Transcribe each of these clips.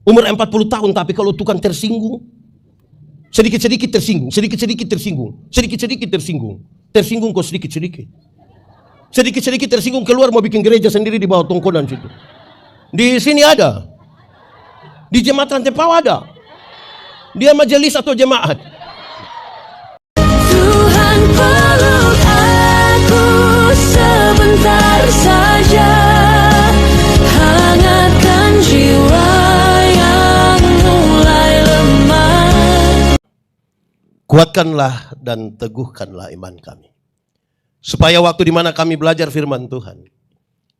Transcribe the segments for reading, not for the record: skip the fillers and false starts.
Umur 40 tahun, tapi kalau tukang tersinggung, sedikit-sedikit tersinggung, sedikit-sedikit tersinggung, sedikit-sedikit tersinggung, tersinggung kok sedikit-sedikit. Sedikit-sedikit tersinggung, keluar mau bikin gereja sendiri di bawah tongkonan situ. Di sini ada. Di jemaat Rantai Pau ada. Dia majelis atau jemaat. Tuhan peluk aku sebentar saja, hangatkan jiwa yang mulai lemah. Kuatkanlah dan teguhkanlah iman kami, supaya waktu di mana kami belajar firman Tuhan,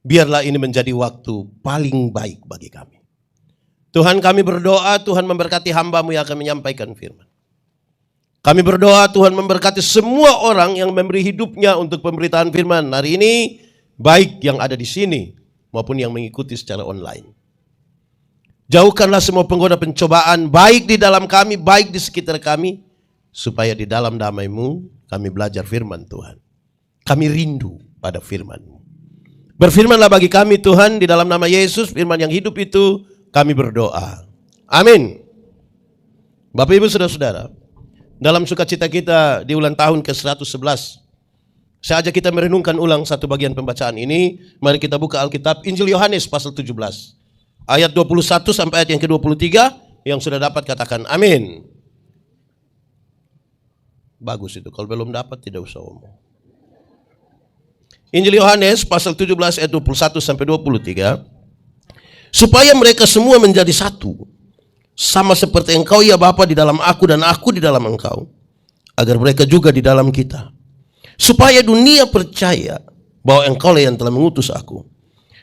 biarlah ini menjadi waktu paling baik bagi kami. Tuhan, kami berdoa, Tuhan memberkati hamba-Mu yang akan menyampaikan firman. Kami berdoa Tuhan memberkati semua orang yang memberi hidupnya untuk pemberitaan firman hari ini, baik yang ada di sini maupun yang mengikuti secara online. Jauhkanlah semua penggoda pencobaan, baik di dalam kami, baik di sekitar kami, supaya di dalam damai-Mu kami belajar firman Tuhan. Kami rindu pada firman-Mu. Berfirmanlah bagi kami Tuhan, di dalam nama Yesus, firman yang hidup itu kami berdoa. Amin. Bapak Ibu Saudara-saudara, dalam sukacita kita di ulang tahun ke-111, saya ajak kita merenungkan ulang satu bagian pembacaan ini. Mari kita buka Alkitab Injil Yohanes pasal 17. Ayat 21 sampai ayat yang ke-23. Yang sudah dapat katakan amin. Bagus itu, kalau belum dapat tidak usah omong. Injil Yohanes pasal 17 ayat 21 sampai 23. Supaya mereka semua menjadi satu, sama seperti Engkau ya Bapa di dalam aku dan aku di dalam Engkau, agar mereka juga di dalam kita. Supaya dunia percaya bahwa Engkau lah yang telah mengutus aku,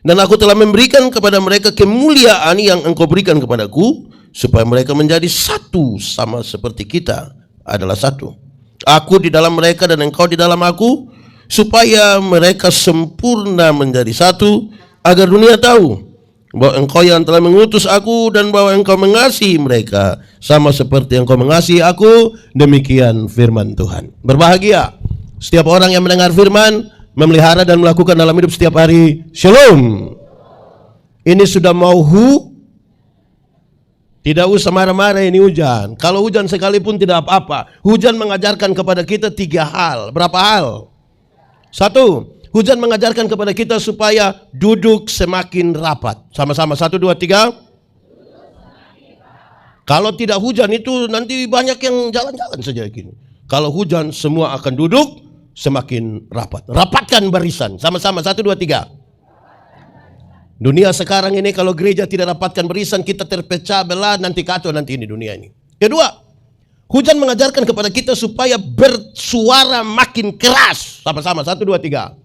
dan aku telah memberikan kepada mereka kemuliaan yang Engkau berikan kepadaku, supaya mereka menjadi satu sama seperti kita adalah satu. Aku di dalam mereka dan Engkau di dalam aku, supaya mereka sempurna menjadi satu, agar dunia tahu bahwa Engkau yang telah mengutus aku dan bahwa Engkau mengasihi mereka sama seperti Engkau mengasihi aku. Demikian firman Tuhan. Berbahagia setiap orang yang mendengar firman, memelihara dan melakukan dalam hidup setiap hari. Shalom. Ini sudah mau tidak usah marah-marah, ini hujan. Kalau hujan sekalipun tidak apa-apa. Hujan mengajarkan kepada kita 3 hal. Berapa hal? 1, hujan mengajarkan kepada kita supaya duduk semakin rapat. Sama-sama, 1, 2, 3. Kalau tidak hujan itu nanti banyak yang jalan-jalan saja gini. Kalau hujan semua akan duduk semakin rapat. Rapatkan barisan. Sama-sama, 1, 2, 3. Dunia sekarang ini kalau gereja tidak rapatkan barisan, kita terpecah belah, nanti kacau nanti ini dunia ini. Kedua, hujan mengajarkan kepada kita supaya bersuara makin keras. Sama-sama, 1, 2, 3.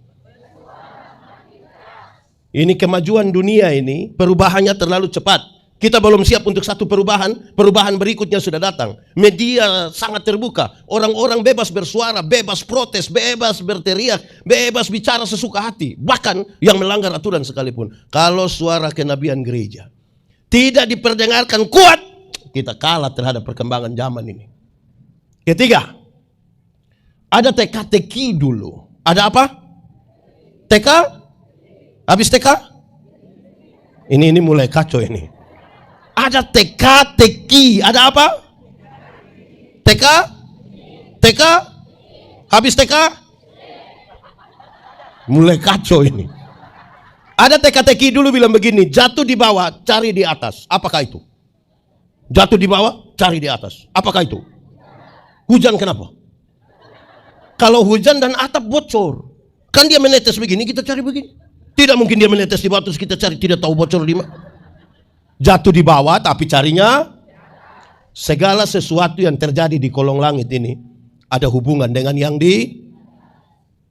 Ini kemajuan dunia ini, perubahannya terlalu cepat. Kita belum siap untuk satu perubahan, perubahan berikutnya sudah datang. Media sangat terbuka, orang-orang bebas bersuara, bebas protes, bebas berteriak, bebas bicara sesuka hati. Bahkan yang melanggar aturan sekalipun. Kalau suara kenabian gereja tidak diperdengarkan kuat, kita kalah terhadap perkembangan zaman ini. Ketiga, ada teka-teki dulu. Ada apa? Teka? Habis TK? Ini mulai kacau ini. Ada teka-teki. Ada apa? TK? TK? Habis TK? Mulai kacau ini. Ada teka-teki dulu bilang begini, jatuh di bawah, cari di atas. Apakah itu? Jatuh di bawah, cari di atas. Apakah itu? Hujan kenapa? Kalau hujan dan atap bocor, kan dia menetes begini, kita cari begini. Tidak mungkin dia menetes di bawah terus kita cari, tidak tahu bocor di mana. Jatuh di bawah tapi carinya. Segala sesuatu yang terjadi di kolong langit ini ada hubungan dengan yang di.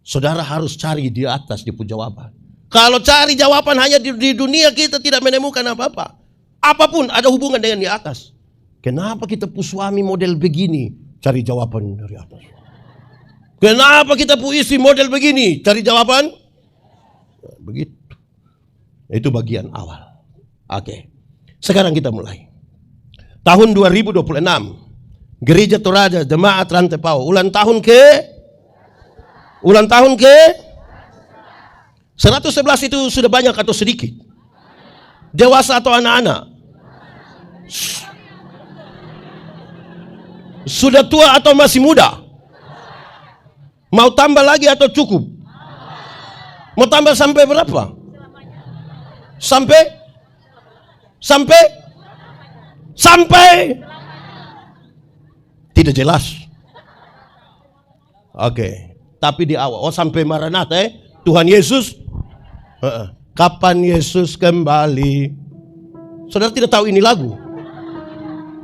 Saudara harus cari di atas di jawaban. Kalau cari jawaban hanya di dunia, kita tidak menemukan apa-apa. Apapun ada hubungan dengan di atas. Kenapa kita suami model begini? Cari jawaban dari atas. Kenapa kita istri model begini? Cari jawaban. Begitu. Itu bagian awal. Oke. Sekarang kita mulai. Tahun 2026. Gereja Toraja Jemaat Rantai Pau ulang tahun ke 111 itu sudah banyak atau sedikit? Dewasa atau anak-anak? Sudah tua atau masih muda? Mau tambah lagi atau cukup? Mau tambah sampai berapa? Sampai tidak jelas. Oke. Tapi di awal, sampai Maranatha, Tuhan Yesus. Kapan Yesus kembali? Saudara tidak tahu ini lagu?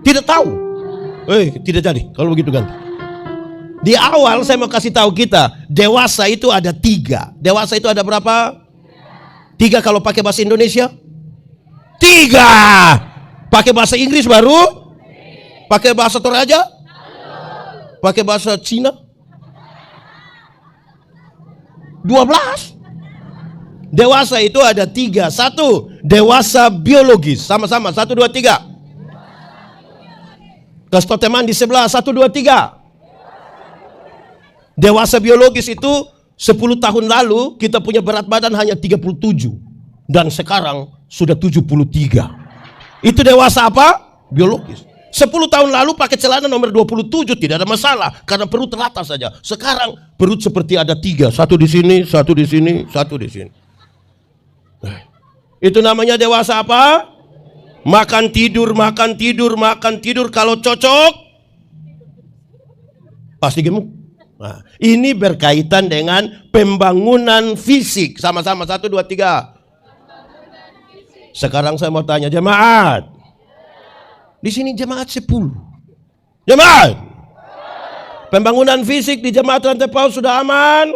Tidak tahu. Tidak jadi. Kalau begitu ganti. Di awal saya mau kasih tahu kita, dewasa itu ada 3. Dewasa itu ada berapa? 3 kalau pakai bahasa Indonesia? 3. Pakai bahasa Inggris baru? Pakai bahasa Toraja? Pakai bahasa Cina? 12. Dewasa itu ada 3. 1, dewasa biologis. Sama-sama, 1, 2, 3. Kasih tau teman di sebelah, 1, 2, 3. Dewasa biologis itu 10 tahun lalu kita punya berat badan hanya 37. Dan sekarang sudah 73. Itu dewasa apa? Biologis. 10 tahun lalu pakai celana nomor 27 tidak ada masalah karena perut rata saja. Sekarang perut seperti ada 3, 1 di sini, 1 di sini, 1 di sini. Itu namanya dewasa apa? Makan tidur, makan tidur, makan tidur. Kalau cocok pasti gemuk. Nah, ini berkaitan dengan pembangunan fisik. Sama-sama 1, 2, 3. Sekarang saya mau tanya jemaat. Di sini jemaat 10. Jemaat. Pembangunan fisik di jemaat Rantai Paus sudah aman?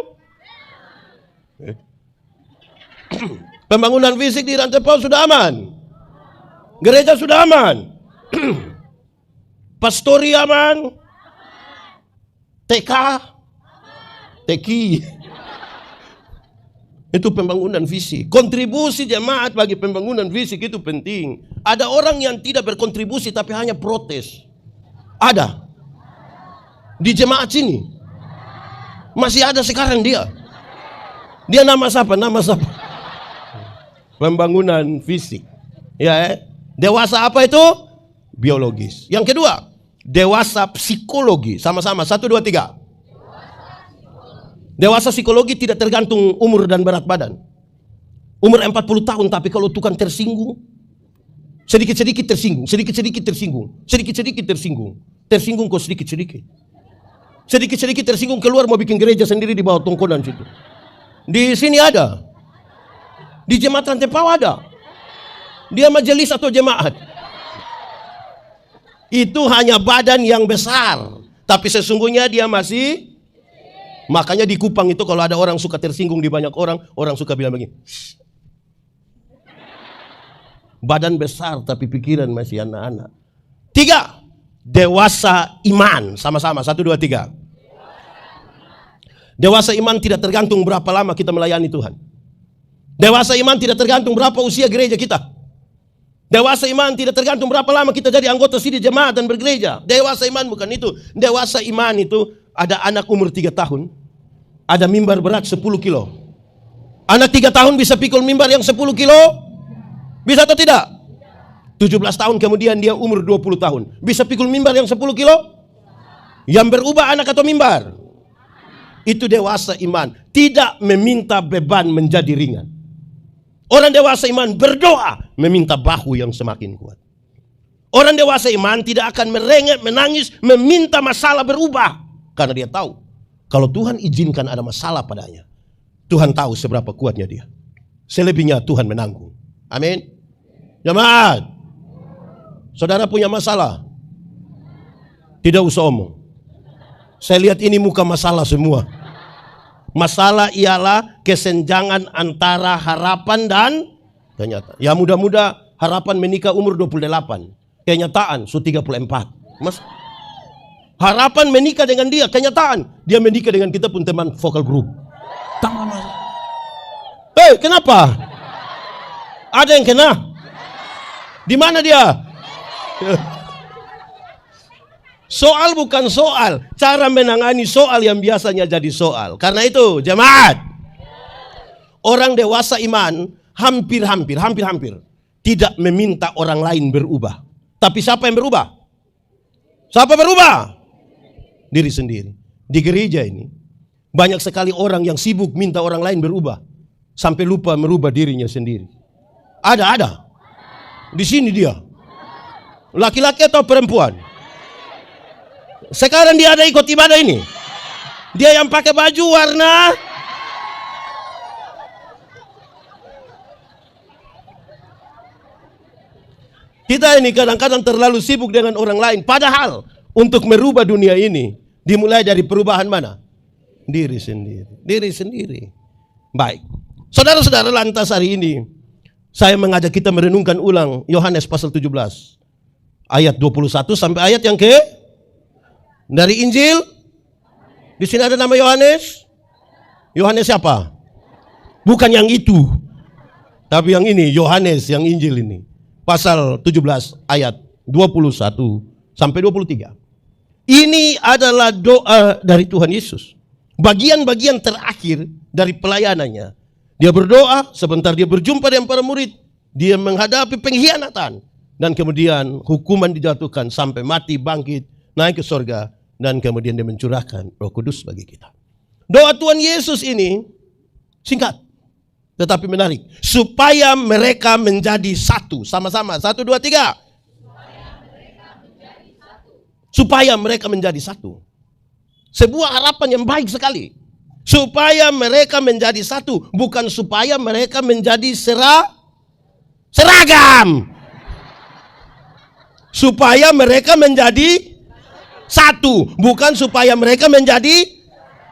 Pembangunan fisik di Rantai Paus sudah aman? Gereja sudah aman? Pastori aman? TK? TKI? Itu pembangunan fisik. Kontribusi jemaat bagi pembangunan fisik itu penting. Ada orang yang tidak berkontribusi tapi hanya protes. Ada. Di jemaat sini. Masih ada sekarang dia. Dia nama siapa? Nama siapa? Pembangunan fisik. Ya, dewasa apa itu? Biologis. Yang kedua, dewasa psikologi. Sama-sama, 1, 2, 3. Dewasa psikologi tidak tergantung umur dan berat badan. Umur 40 tahun tapi kalau tukang tersinggung, sedikit-sedikit tersinggung, sedikit-sedikit tersinggung, sedikit-sedikit tersinggung. Tersinggung kok sedikit-sedikit. Sedikit-sedikit tersinggung keluar mau bikin gereja sendiri di bawah tongkonan situ. Di sini ada. Di jemaat Rantai Paus ada. Dia majelis atau jemaat. Itu hanya badan yang besar. Tapi sesungguhnya dia masih. Makanya di Kupang itu kalau ada orang suka tersinggung di banyak orang, orang suka bilang begini. Badan besar tapi pikiran masih anak-anak. 3, dewasa iman. Sama-sama, 1, 2, 3. Dewasa iman tidak tergantung berapa lama kita melayani Tuhan. Dewasa iman tidak tergantung berapa usia gereja kita. Dewasa iman tidak tergantung berapa lama kita jadi anggota sini jemaat dan bergereja. Dewasa iman bukan itu. Dewasa iman itu ada anak umur 3 tahun. Ada mimbar berat 10 kilo. Anak 3 tahun bisa pikul mimbar yang 10 kilo? Bisa atau tidak? 17 tahun kemudian dia umur 20 tahun. Bisa pikul mimbar yang 10 kilo? Yang berubah anak atau mimbar? Itu dewasa iman. Tidak meminta beban menjadi ringan. Orang dewasa iman berdoa meminta bahu yang semakin kuat. Orang dewasa iman tidak akan merengek, menangis, meminta masalah berubah. Karena dia tahu, kalau Tuhan izinkan ada masalah padanya, Tuhan tahu seberapa kuatnya dia. Selebihnya Tuhan menanggung. Amin. Jemaat, saudara punya masalah? Tidak usah omong. Saya lihat ini muka masalah semua. Masalah ialah kesenjangan antara harapan dan kenyataan. Ya muda-muda harapan menikah umur 28. Kenyataan sudah 34. Mas, harapan menikah dengan dia, kenyataan dia menikah dengan kita pun teman vokal group. Hei, kenapa? Ada yang kena? Di mana dia? Soal bukan soal, cara menangani soal yang biasanya jadi soal. Karena itu, jemaat, orang dewasa iman hampir tidak meminta orang lain berubah. Tapi siapa yang berubah? Siapa berubah? diri sendiri. Di gereja ini banyak sekali orang yang sibuk minta orang lain berubah sampai lupa merubah dirinya sendiri. Ada. Di sini dia. Laki-laki atau perempuan? Sekarang dia ada ikut ibadah ini. Dia yang pakai baju warna kita ini kadang-kadang terlalu sibuk dengan orang lain. Padahal untuk merubah dunia ini dimulai dari perubahan mana? Diri sendiri. Diri sendiri. Baik. Saudara-saudara, lantas hari ini saya mengajak kita merenungkan ulang Yohanes pasal 17. Ayat 21 sampai ayat yang ke? Dari Injil. Di sini ada nama Yohanes. Yohanes siapa? Bukan yang itu. Tapi yang ini, Yohanes yang Injil ini. Pasal 17 ayat 21 sampai 23. Ini adalah doa dari Tuhan Yesus. Bagian-bagian terakhir dari pelayanannya. Dia berdoa, sebentar dia berjumpa dengan para murid. Dia menghadapi pengkhianatan. Dan kemudian hukuman dijatuhkan sampai mati, bangkit, naik ke surga. Dan kemudian dia mencurahkan Roh Kudus bagi kita. Doa Tuhan Yesus ini singkat tetapi menarik. Supaya mereka menjadi satu. Sama-sama. 1, 2, 3. Supaya mereka menjadi satu. Sebuah harapan yang baik sekali. Supaya mereka menjadi satu. Bukan supaya mereka menjadi seragam. Supaya mereka menjadi satu. Bukan supaya mereka menjadi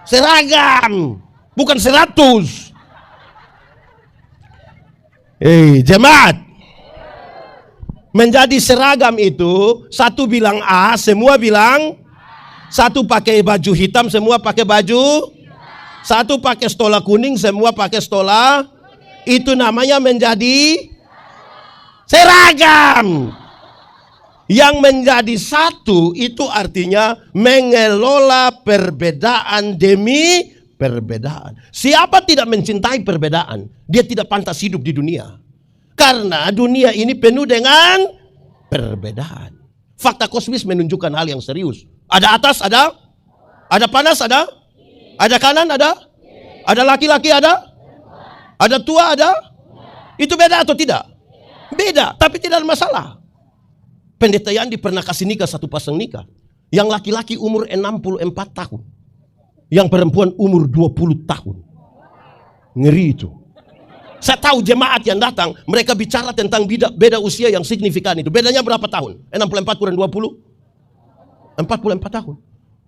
seragam. Bukan 100. Jemaat. Menjadi seragam itu, satu bilang A, semua bilang. Satu pakai baju hitam, semua pakai baju. Satu pakai stola kuning, semua pakai stola. Itu namanya menjadi seragam. Yang menjadi satu itu artinya mengelola perbedaan demi perbedaan. Siapa tidak mencintai perbedaan, dia tidak pantas hidup di dunia. Karena dunia ini penuh dengan perbedaan. Fakta kosmis menunjukkan hal yang serius. Ada atas, ada panas, ada kanan, ada laki-laki, ada tua, ada. Itu beda atau tidak? Beda, tapi tidak ada masalah. Pendeta Yandi pernah kasih nikah satu pasang nikah. Yang laki-laki umur 64 tahun. Yang perempuan umur 20 tahun. Ngeri itu. Saya tahu jemaat yang datang, mereka bicara tentang beda usia yang signifikan itu. Bedanya berapa tahun? 64 kurang 20? 44 tahun.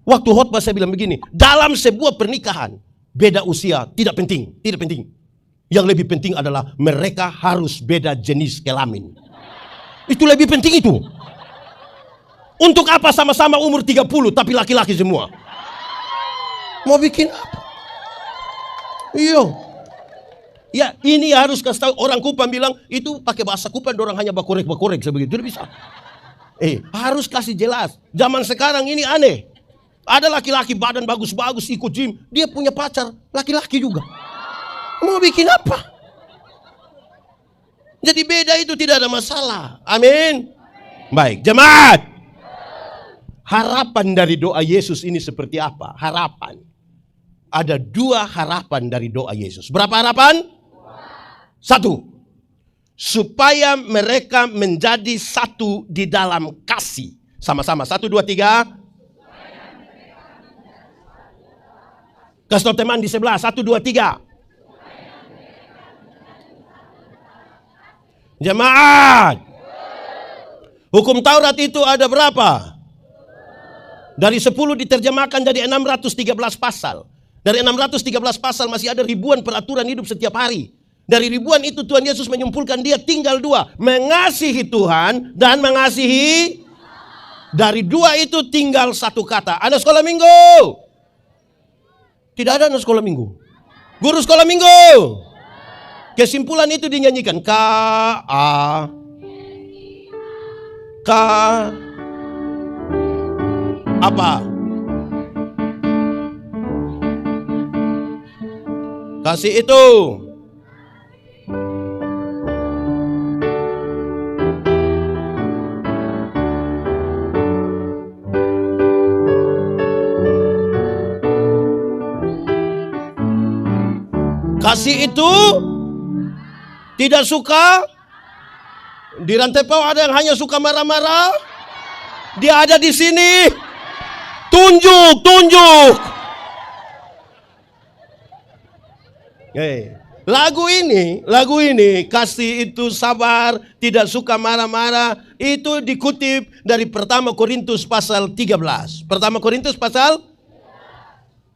Waktu khotbah saya bilang begini, dalam sebuah pernikahan, beda usia tidak penting. Tidak penting. Yang lebih penting adalah mereka harus beda jenis kelamin. Itu lebih penting itu. Untuk apa sama-sama umur 30 tapi laki-laki semua? Mau bikin apa? Iya. Ya, ini harus kasih tahu. Orang Kupang bilang itu pakai bahasa Kupang, orang hanya bakorek sebegitu. Tidak bisa. Harus kasih jelas. Zaman sekarang ini aneh. Ada laki-laki badan bagus-bagus ikut gym, dia punya pacar laki-laki juga. Mau bikin apa? Jadi beda itu tidak ada masalah. Amin. Baik, jemaat. Harapan dari doa Yesus ini seperti apa? Harapan. Ada 2 harapan dari doa Yesus. Berapa harapan? 1. Supaya mereka menjadi satu di dalam kasih. Sama-sama. 1, 2, 3. Kasih tahu teman di sebelah. 1, 2, 3. Jemaat. Hukum Taurat itu ada berapa? Dari 10 diterjemahkan jadi 613 pasal. Dari 613 pasal masih ada ribuan peraturan hidup setiap hari. Dari ribuan itu Tuhan Yesus menyimpulkan dia tinggal 2. Mengasihi Tuhan dan mengasihi. Dari 2 itu tinggal 1 kata. Ada sekolah minggu? Tidak ada anak sekolah minggu. Guru sekolah minggu? Kesimpulan itu dinyanyikan. Apa? Kasih itu. Kasih itu tidak suka. Di rantai Paul ada yang hanya suka marah-marah. Dia ada di sini. Tunjuk. Lagu ini kasih itu sabar, tidak suka marah-marah. Itu dikutip dari Pertama Korintus pasal 13. Pertama Korintus pasal.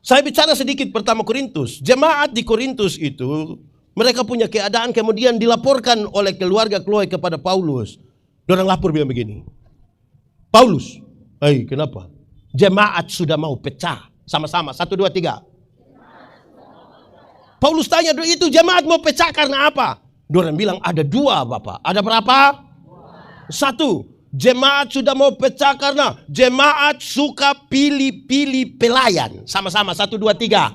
Saya bicara sedikit Pertama Korintus. Jemaat di Korintus itu, mereka punya keadaan kemudian dilaporkan oleh keluarga Chloe kepada Paulus. Dorang lapor bilang begini. Paulus, kenapa? Jemaat sudah mau pecah. Sama-sama, 1, 2, 3. Paulus tanya, itu jemaat mau pecah karena apa? Dorang bilang ada 2 Bapak. Ada berapa? 1. Jemaat sudah mau pecah karena jemaat suka pilih-pilih pelayan. Sama-sama, 1, 2, 3.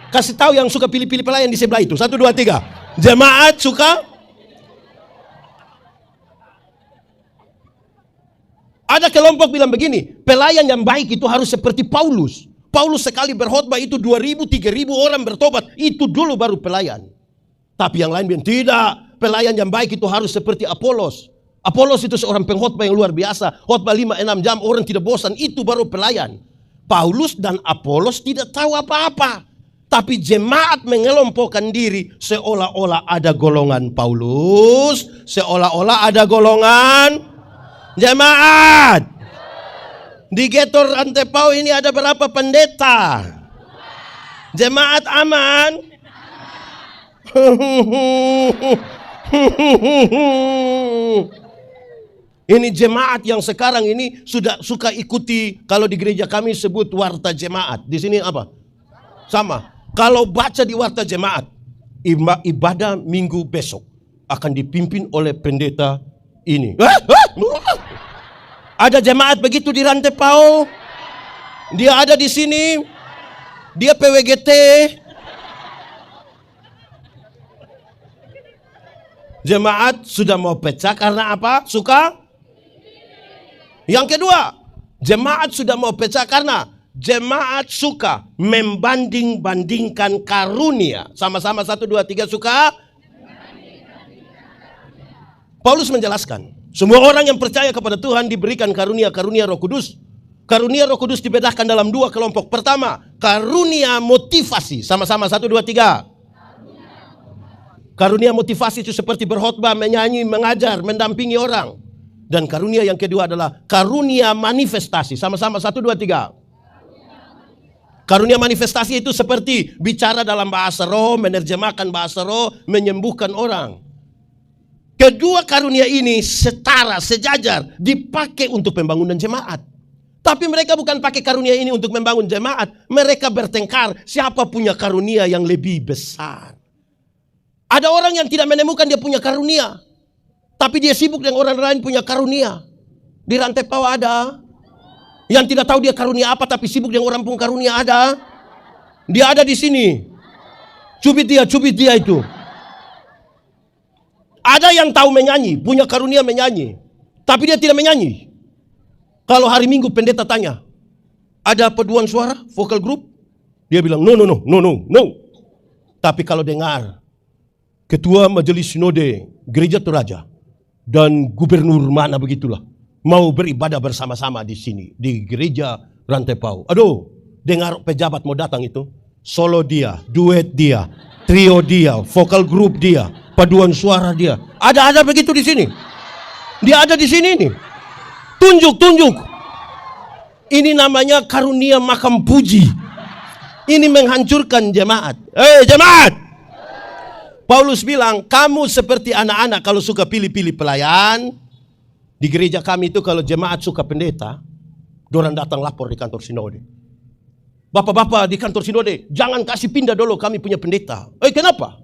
Kasih tahu yang suka pilih-pilih pelayan di sebelah itu. 1, 2, 3. Jemaat suka. Ada kelompok bilang begini, pelayan yang baik itu harus seperti Paulus. Paulus sekali berkhotbah itu 2.000, 3.000 orang bertobat. Itu dulu baru pelayan. Tapi yang lain bilang tidak. Pelayan yang baik itu harus seperti Apolos. Apolos itu seorang pengkhotbah yang luar biasa. Khotbah 5-6 jam, orang tidak bosan. Itu baru pelayan. Paulus dan Apolos tidak tahu apa-apa. Tapi jemaat mengelompokkan diri seolah-olah ada golongan Paulus, seolah-olah ada golongan jemaat. Di Getor Antepau ini ada berapa pendeta? Jemaat aman? Ini jemaat yang sekarang ini sudah suka ikuti, kalau di gereja kami sebut warta jemaat. Di sini apa? Sama. Kalau baca di warta jemaat, ibadah minggu besok akan dipimpin oleh pendeta ini. Ada jemaat begitu di rantai Pau. Dia ada di sini. Dia PWGT. Jemaat sudah mau pecah karena apa? Suka. Yang kedua, jemaat sudah mau pecah karena jemaat suka membanding-bandingkan karunia. Sama-sama 1, 2, 3 suka. Paulus menjelaskan, semua orang yang percaya kepada Tuhan diberikan karunia-karunia Roh Kudus. Karunia Roh Kudus dibedakan dalam 2 kelompok. Pertama, karunia motivasi. Sama-sama 1, 2, 3. Karunia motivasi itu seperti berkhotbah, menyanyi, mengajar, mendampingi orang. Dan karunia yang kedua adalah karunia manifestasi. Sama-sama 1, 2, 3. Karunia manifestasi itu seperti bicara dalam bahasa roh, menerjemahkan bahasa roh, menyembuhkan orang. Kedua karunia ini setara, sejajar, dipakai untuk pembangunan jemaat. Tapi mereka bukan pakai karunia ini untuk membangun jemaat. Mereka bertengkar siapa punya karunia yang lebih besar. Ada orang yang tidak menemukan dia punya karunia. Tapi dia sibuk dengan orang lain punya karunia. Di rantai Pau ada. Yang tidak tahu dia karunia apa tapi sibuk dengan orang pun karunia ada. Dia ada di sini. Cubit dia itu. Ada yang tahu menyanyi, punya karunia menyanyi. Tapi dia tidak menyanyi. Kalau hari Minggu pendeta tanya, ada paduan suara, vokal group? Dia bilang, no. Tapi kalau dengar ketua majelis sinode gereja Toraja dan gubernur mana begitulah mau beribadah bersama-sama di sini di gereja Rantai Pau. Aduh, dengar pejabat mau datang itu, solo dia, duet dia, trio dia, vokal group dia, paduan suara dia. Ada begitu di sini. Dia ada di sini nih. Tunjuk. Ini namanya karunia makam puji. Ini menghancurkan jemaat. Jemaat. Paulus bilang, kamu seperti anak-anak kalau suka pilih-pilih pelayan. Di gereja kami itu kalau jemaat suka pendeta, dorang datang lapor di kantor sinode. Bapak-bapak di kantor sinode, jangan kasih pindah dulu, kami punya pendeta. Kenapa?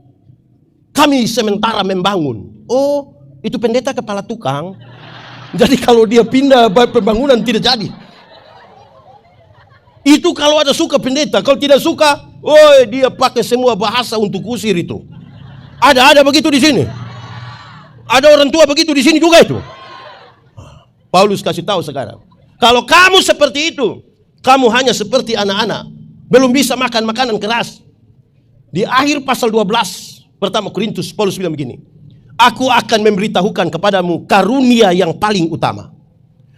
Kami sementara membangun. Oh, itu pendeta kepala tukang. Jadi kalau dia pindah pembangunan tidak jadi. Itu kalau ada suka pendeta, kalau tidak suka, dia pakai semua bahasa untuk usir itu. Ada begitu di sini. Ada orang tua begitu di sini juga itu. Paulus kasih tahu sekarang, kalau kamu seperti itu, kamu hanya seperti anak-anak. belum bisa makan makanan keras. Di akhir pasal 12 pertama Korintus, Paulus bilang begini, aku akan memberitahukan kepadamu karunia yang paling utama.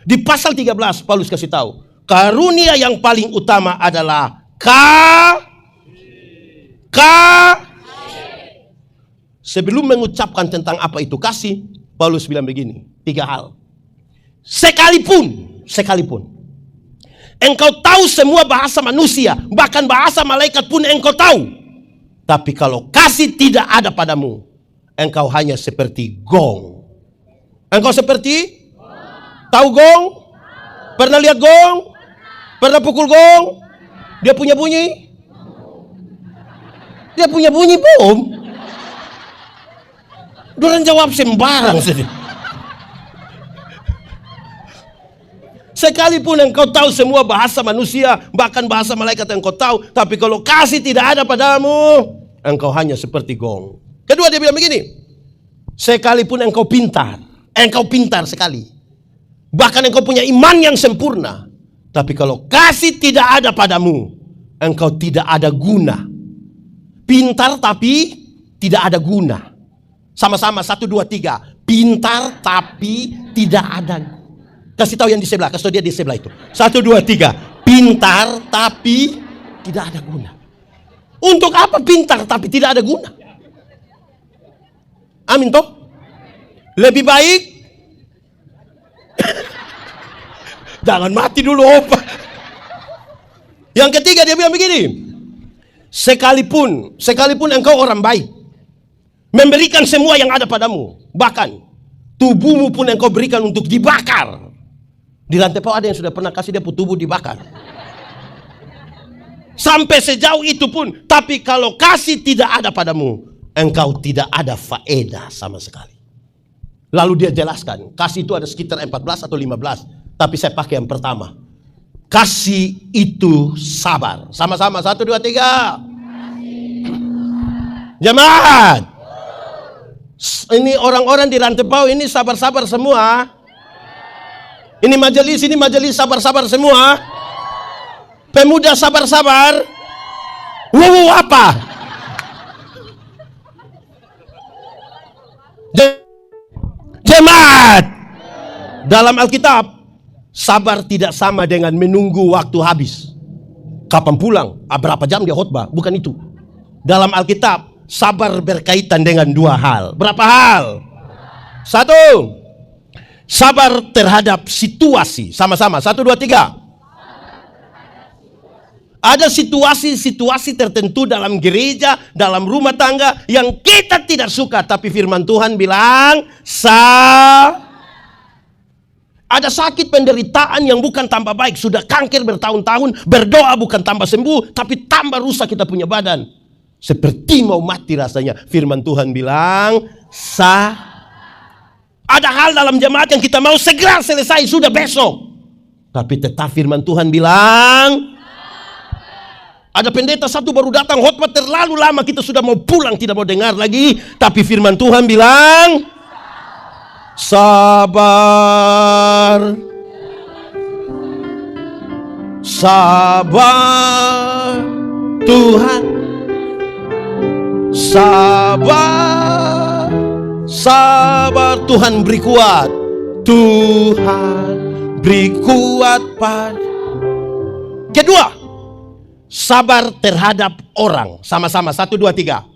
Di pasal 13 Paulus kasih tahu, karunia yang paling utama adalah sebelum mengucapkan tentang apa itu kasih, Paulus bilang begini, 3 hal. Sekalipun engkau tahu semua bahasa manusia, bahkan bahasa malaikat pun engkau tahu, tapi kalau kasih tidak ada padamu, engkau hanya seperti gong. Engkau seperti tahu gong? Pernah lihat gong? Pernah pukul gong? Dia punya bunyi? Dia punya bunyi bom. Dorang jawab sembarang saja. Sekalipun engkau tahu semua bahasa manusia, bahkan bahasa malaikat engkau tahu, tapi kalau kasih tidak ada padamu, engkau hanya seperti gong. Kedua dia bilang begini, sekalipun engkau pintar sekali, bahkan engkau punya iman yang sempurna, tapi kalau kasih tidak ada padamu, engkau tidak ada guna. Pintar tapi tidak ada guna. Sama-sama 1, 2, 3. Pintar tapi tidak ada. Kasih tahu yang di sebelah, kasih tahu dia di sebelah itu. 1, 2, 3. Pintar tapi tidak ada guna. Untuk apa pintar tapi tidak ada guna? Amin toh? Lebih baik jangan mati dulu opa. Yang ketiga dia bilang begini, sekalipun engkau orang baik, memberikan semua yang ada padamu, bahkan tubuhmu pun engkau berikan untuk dibakar. Di Rantepau ada yang sudah pernah kasih dia tubuh dibakar. Sampai sejauh itu pun, tapi kalau kasih tidak ada padamu, engkau tidak ada faedah sama sekali. Lalu dia jelaskan, kasih itu ada sekitar 14 atau 15, tapi saya pakai yang pertama. Kasih itu sabar. Sama-sama 1, 2, 3. Jemaat, ini orang-orang di Rantepau ini sabar-sabar semua. Ini majelis sabar-sabar semua. Pemuda sabar-sabar. Wow, apa? Jemaat, dalam Alkitab, sabar tidak sama dengan menunggu waktu habis. Kapan pulang? Berapa jam dia khotbah? Bukan itu. Dalam Alkitab, sabar berkaitan dengan 2 hal. Berapa hal? 1, sabar terhadap situasi. Sama-sama 1, 2, 3. Ada situasi-situasi tertentu dalam gereja, dalam rumah tangga yang kita tidak suka, tapi firman Tuhan bilang ada sakit penderitaan yang bukan tambah baik, sudah kanker bertahun-tahun, berdoa bukan tambah sembuh, tapi tambah rusak kita punya badan, seperti mau mati rasanya. Firman Tuhan bilang ada hal dalam jemaat yang kita mau segera selesai, sudah besok. Tapi tetap firman Tuhan bilang, ada pendeta satu baru datang, khotbah terlalu lama, kita sudah mau pulang, tidak mau dengar lagi. Tapi firman Tuhan bilang, sabar. Sabar Tuhan. Sabar. Sabar Tuhan beri kuat. Tuhan beri kuat pada. Kedua, sabar terhadap orang. Sama-sama 1, 2, 3.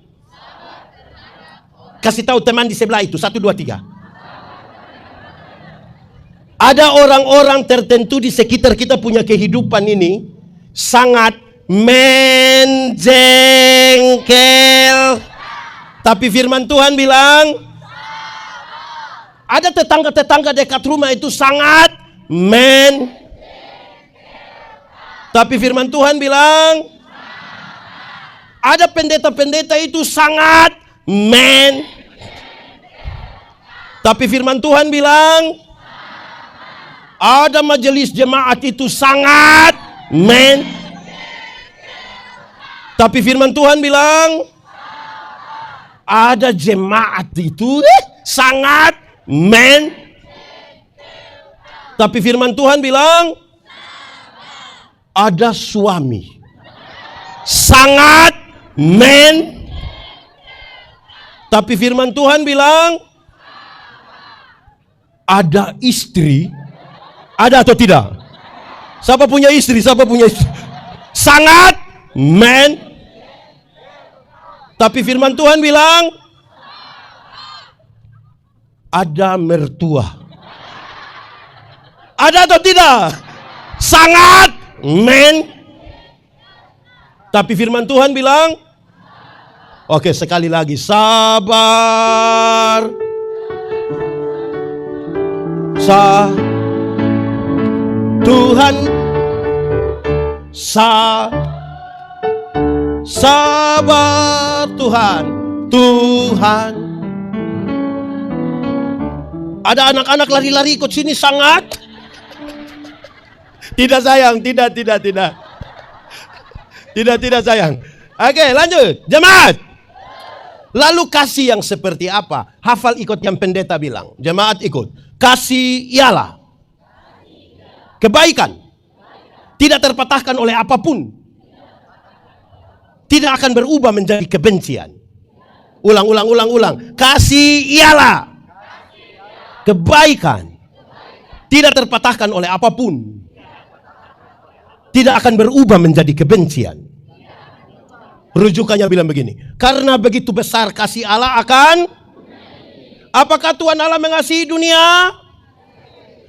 Kasih tahu teman di sebelah itu 1, 2, 3. Ada orang-orang tertentu di sekitar kita punya kehidupan ini sangat menjengkel. Tapi firman Tuhan bilang, ada tetangga-tetangga dekat rumah itu sangat tapi firman Tuhan bilang, ada pendeta-pendeta itu sangat tapi firman Tuhan bilang, ada majelis jemaat itu sangat tapi firman Tuhan bilang, ada jemaat itu sangat tapi firman Tuhan bilang, ada suami sangat tapi firman Tuhan bilang ada istri, ada atau tidak? Siapa punya istri? Siapa punya istri? Sangat tapi firman Tuhan bilang ada mertua. Ada atau tidak? Sangat tapi firman Tuhan bilang, oke, sekali lagi, sabar. Tuhan sabar Tuhan. Ada anak-anak lari-lari ikut sini sangat. Tidak sayang, tidak sayang. Oke, lanjut. Jemaat. Lalu kasih yang seperti apa? Hafal ikut yang pendeta bilang. Jemaat ikut. Kasih ialah kebaikan. Tidak terpatahkan oleh apapun. Tidak akan berubah menjadi kebencian. Ulang. Kasih ialah kebaikan. Tidak terpatahkan oleh apapun. Tidak akan berubah menjadi kebencian. Rujukannya bilang begini. Karena begitu besar kasih Allah akan. Apakah Tuhan Allah mengasihi dunia?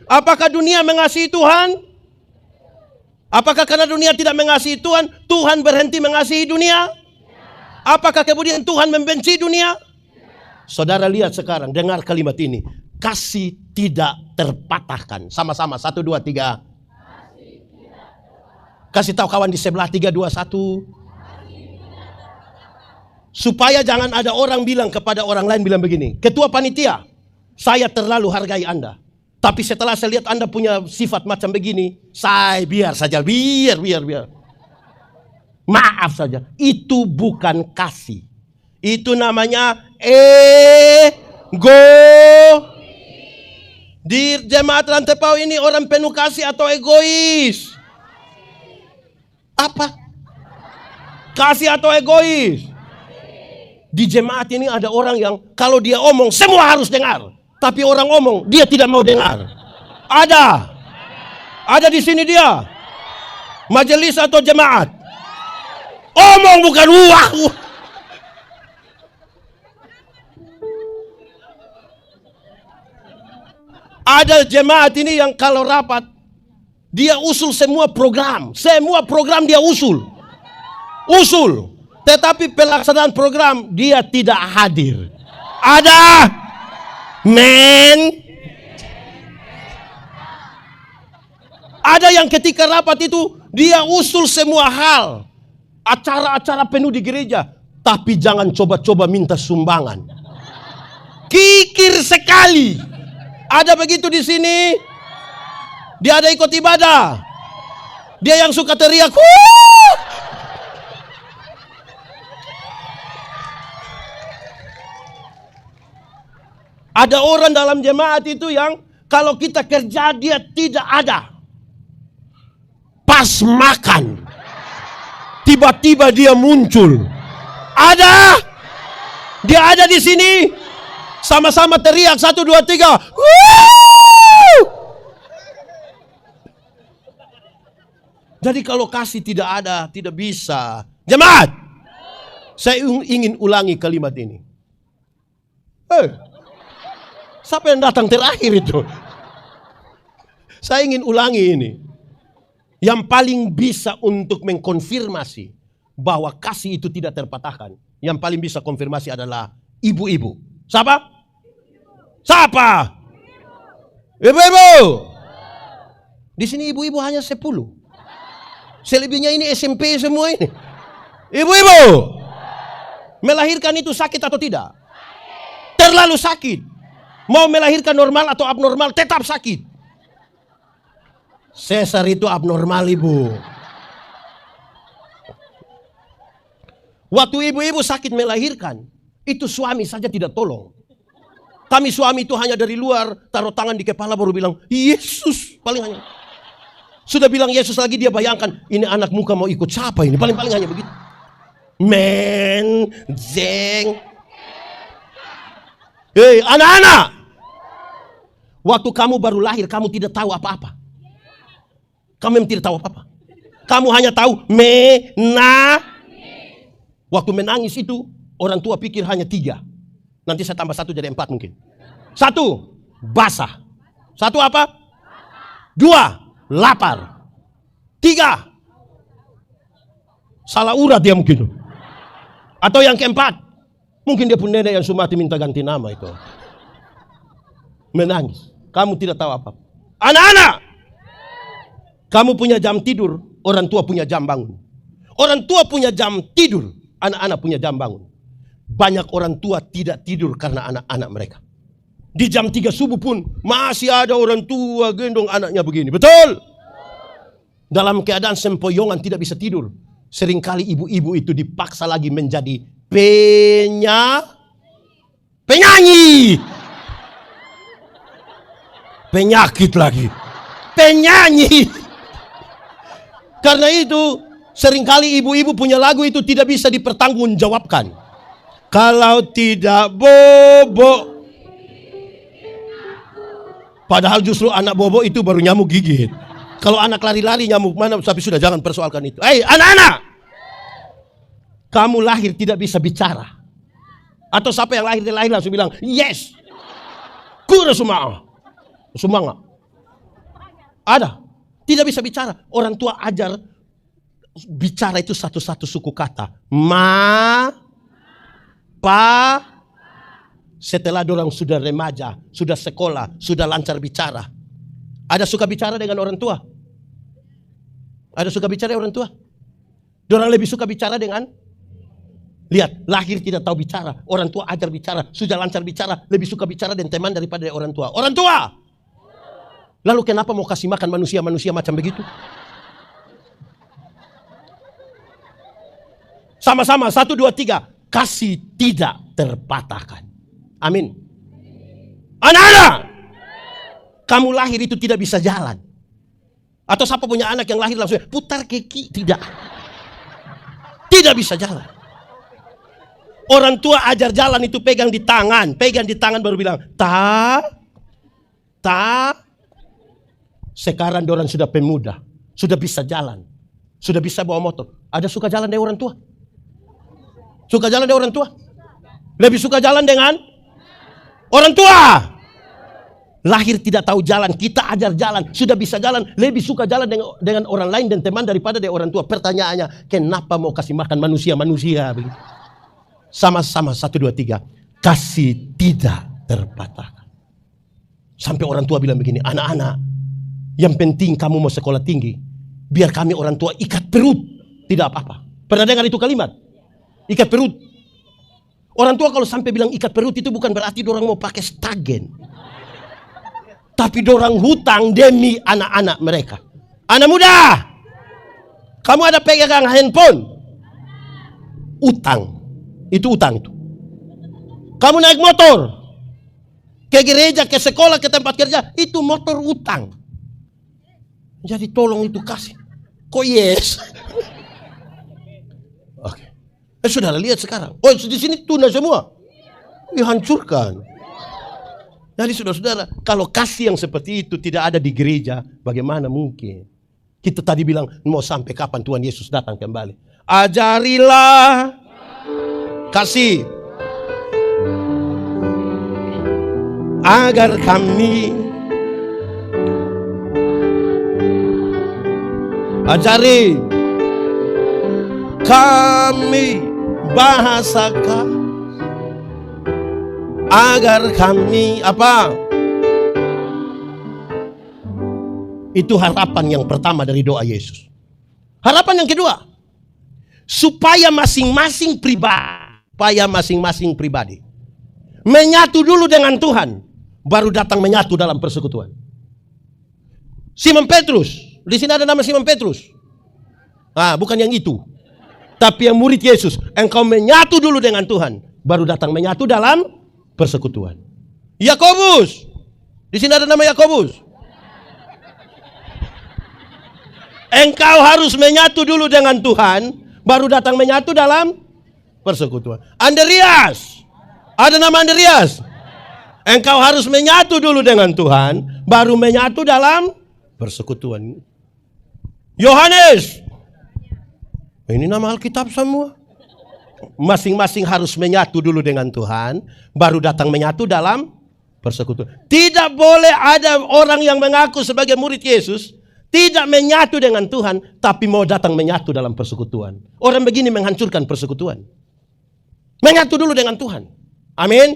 Apakah dunia mengasihi Tuhan? Apakah karena dunia tidak mengasihi Tuhan, Tuhan berhenti mengasihi dunia? Apakah kemudian Tuhan membenci dunia? Saudara lihat sekarang, dengar kalimat ini. Kasih tidak terpatahkan. Sama-sama, 1, 2, 3. Kasih tahu kawan di sebelah, 3, 2, 1. Supaya jangan ada orang bilang kepada orang lain bilang begini. Ketua panitia, saya terlalu hargai Anda. Tapi setelah saya lihat Anda punya sifat macam begini, saya biar saja, biar. Maaf saja. Itu bukan kasih. Itu namanya ego. Di jemaat Rantepau ini orang penuh kasih atau egois? Apa? Kasih atau egois? Di jemaat ini ada orang yang kalau dia omong semua harus dengar. Tapi orang omong dia tidak mau dengar. Ada di sini dia. Majelis atau jemaat. Omong bukan wah. Ada jemaat ini yang kalau rapat dia usul semua program dia usul. Tetapi pelaksanaan program dia tidak hadir. Ada ada yang ketika rapat itu dia usul semua hal. Acara-acara penuh di gereja, tapi jangan coba-coba minta sumbangan. Kikir sekali. Ada begitu di sini. Dia ada ikut ibadah. Dia yang suka teriak. Ada orang dalam jemaat itu yang kalau kita kerja dia tidak ada. Pas makan, tiba-tiba dia muncul. Ada. Dia ada di sini. Sama-sama teriak 1, 2, 3. Jadi kalau kasih tidak ada, tidak bisa. Jemaat, saya ingin ulangi kalimat ini. Siapa yang datang terakhir itu? Saya ingin ulangi ini. Yang paling bisa untuk mengkonfirmasi bahwa kasih itu tidak terpatahkan. Yang paling bisa konfirmasi adalah ibu-ibu. Siapa? Ibu-ibu. Di sini ibu-ibu hanya 10. Selebihnya ini SMP semua ini. Ibu-ibu. Melahirkan itu sakit atau tidak? Terlalu sakit. Mau melahirkan normal atau abnormal tetap sakit. Sesar itu abnormal, ibu. Waktu ibu-ibu sakit melahirkan, itu suami saja tidak tolong. Kami suami itu hanya dari luar, taruh tangan di kepala baru bilang, Yesus, paling hanya. Sudah bilang Yesus lagi dia bayangkan, ini anak muka mau ikut siapa ini, paling-paling hanya begitu. Men, zeng. Hei anak-anak, waktu kamu baru lahir kamu tidak tahu apa-apa. Kamu memang tidak tahu apa-apa. Kamu hanya tahu Waktu menangis itu orang tua pikir hanya 3. Nanti saya tambah 1 jadi 4 mungkin. 1, basah. 1 apa? 2, lapar. 3, salah urat dia mungkin. Atau yang keempat, mungkin dia pun nenek yang sumati minta ganti nama itu. Menangis. Kamu tidak tahu apa. Anak-anak, kamu punya jam tidur, orang tua punya jam bangun. Orang tua punya jam tidur, anak-anak punya jam bangun. Banyak orang tua tidak tidur karena anak-anak mereka. Di jam 3 subuh pun masih ada orang tua gendong anaknya begini. Betul? Dalam keadaan sempoyongan tidak bisa tidur. Seringkali ibu-ibu itu dipaksa lagi menjadi penyanyi. Penyakit lagi. Penyanyi. Karena itu seringkali ibu-ibu punya lagu itu tidak bisa dipertanggungjawabkan. Kalau tidak bobo. Padahal justru anak bobo itu baru nyamuk gigit. Kalau anak lari-lari nyamuk mana, tapi sudah jangan persoalkan itu. Hei anak-anak, kamu lahir tidak bisa bicara. Atau siapa yang lahir langsung bilang, yes, kura semangat. Ada, tidak bisa bicara. Orang tua ajar bicara itu satu-satu suku kata. Ma, pa. Setelah dorang sudah remaja, sudah sekolah, sudah lancar bicara. Ada suka bicara dengan orang tua? Ada suka bicara dengan orang tua? Dorang lebih suka bicara dengan? Lihat, lahir tidak tahu bicara. Orang tua ajar bicara, sudah lancar bicara, lebih suka bicara dengan teman daripada orang tua. Orang tua! Lalu kenapa mau kasih makan manusia-manusia macam begitu? Sama-sama, 1, 2, 3. Kasih tidak terpatahkan. Amin. Anak-anak, kamu lahir itu tidak bisa jalan. Atau siapa punya anak yang lahir langsung putar kaki? Tidak. Tidak bisa jalan. Orang tua ajar jalan itu pegang di tangan baru bilang ta. Sekarang dorang sudah pemuda, sudah bisa jalan, sudah bisa bawa motor. Ada suka jalan dengan orang tua? Suka jalan dengan orang tua? Lebih suka jalan dengan orang tua. Lahir tidak tahu jalan, kita ajar jalan, sudah bisa jalan, lebih suka jalan dengan orang lain dan teman daripada dengan orang tua. Pertanyaannya, kenapa mau kasih makan manusia-manusia begitu? Sama-sama 1, 2, 3. Kasih tidak terpatahkan. Sampai orang tua bilang begini, anak-anak, yang penting kamu mau sekolah tinggi, biar kami orang tua ikat perut, tidak apa-apa. Pernah dengar itu kalimat? Ikat perut. Orang tua kalau sampai bilang ikat perut itu bukan berarti dorang mau pakai stagen. Tapi dorang hutang demi anak-anak mereka. Anak muda, kamu ada pegang handphone? Utang. Itu utang itu. Kamu naik motor ke gereja, ke sekolah, ke tempat kerja, itu motor utang. Jadi tolong itu kasih. Kok yes? Oke. Saudara lihat sekarang. Oh, di sini tuna semua. Dihancurkan. Jadi saudara-saudara, kalau kasih yang seperti itu tidak ada di gereja, bagaimana mungkin? Kita tadi bilang, mau sampai kapan Tuhan Yesus datang kembali? Ajarilah kasih agar kami ajari kami bahasakan agar kami apa? Itu harapan yang pertama dari doa Yesus. Harapan yang kedua, supaya masing-masing pribadi menyatu dulu dengan Tuhan, baru datang menyatu dalam persekutuan. Simon Petrus, di sini ada nama Simon Petrus. Bukan yang itu, tapi yang murid Yesus. Engkau menyatu dulu dengan Tuhan, baru datang menyatu dalam persekutuan. Yakobus, di sini ada nama Yakobus. Engkau harus menyatu dulu dengan Tuhan, baru datang menyatu dalam persekutuan. Andreas, ada nama Andreas. Engkau harus menyatu dulu dengan Tuhan, baru menyatu dalam persekutuan. Yohanes, ini nama Alkitab semua. Masing-masing harus menyatu dulu dengan Tuhan, baru datang menyatu dalam persekutuan. Tidak boleh ada orang yang mengaku sebagai murid Yesus, tidak menyatu dengan Tuhan, tapi mau datang menyatu dalam persekutuan. Orang begini menghancurkan persekutuan. Menyatu dulu dengan Tuhan. Amin.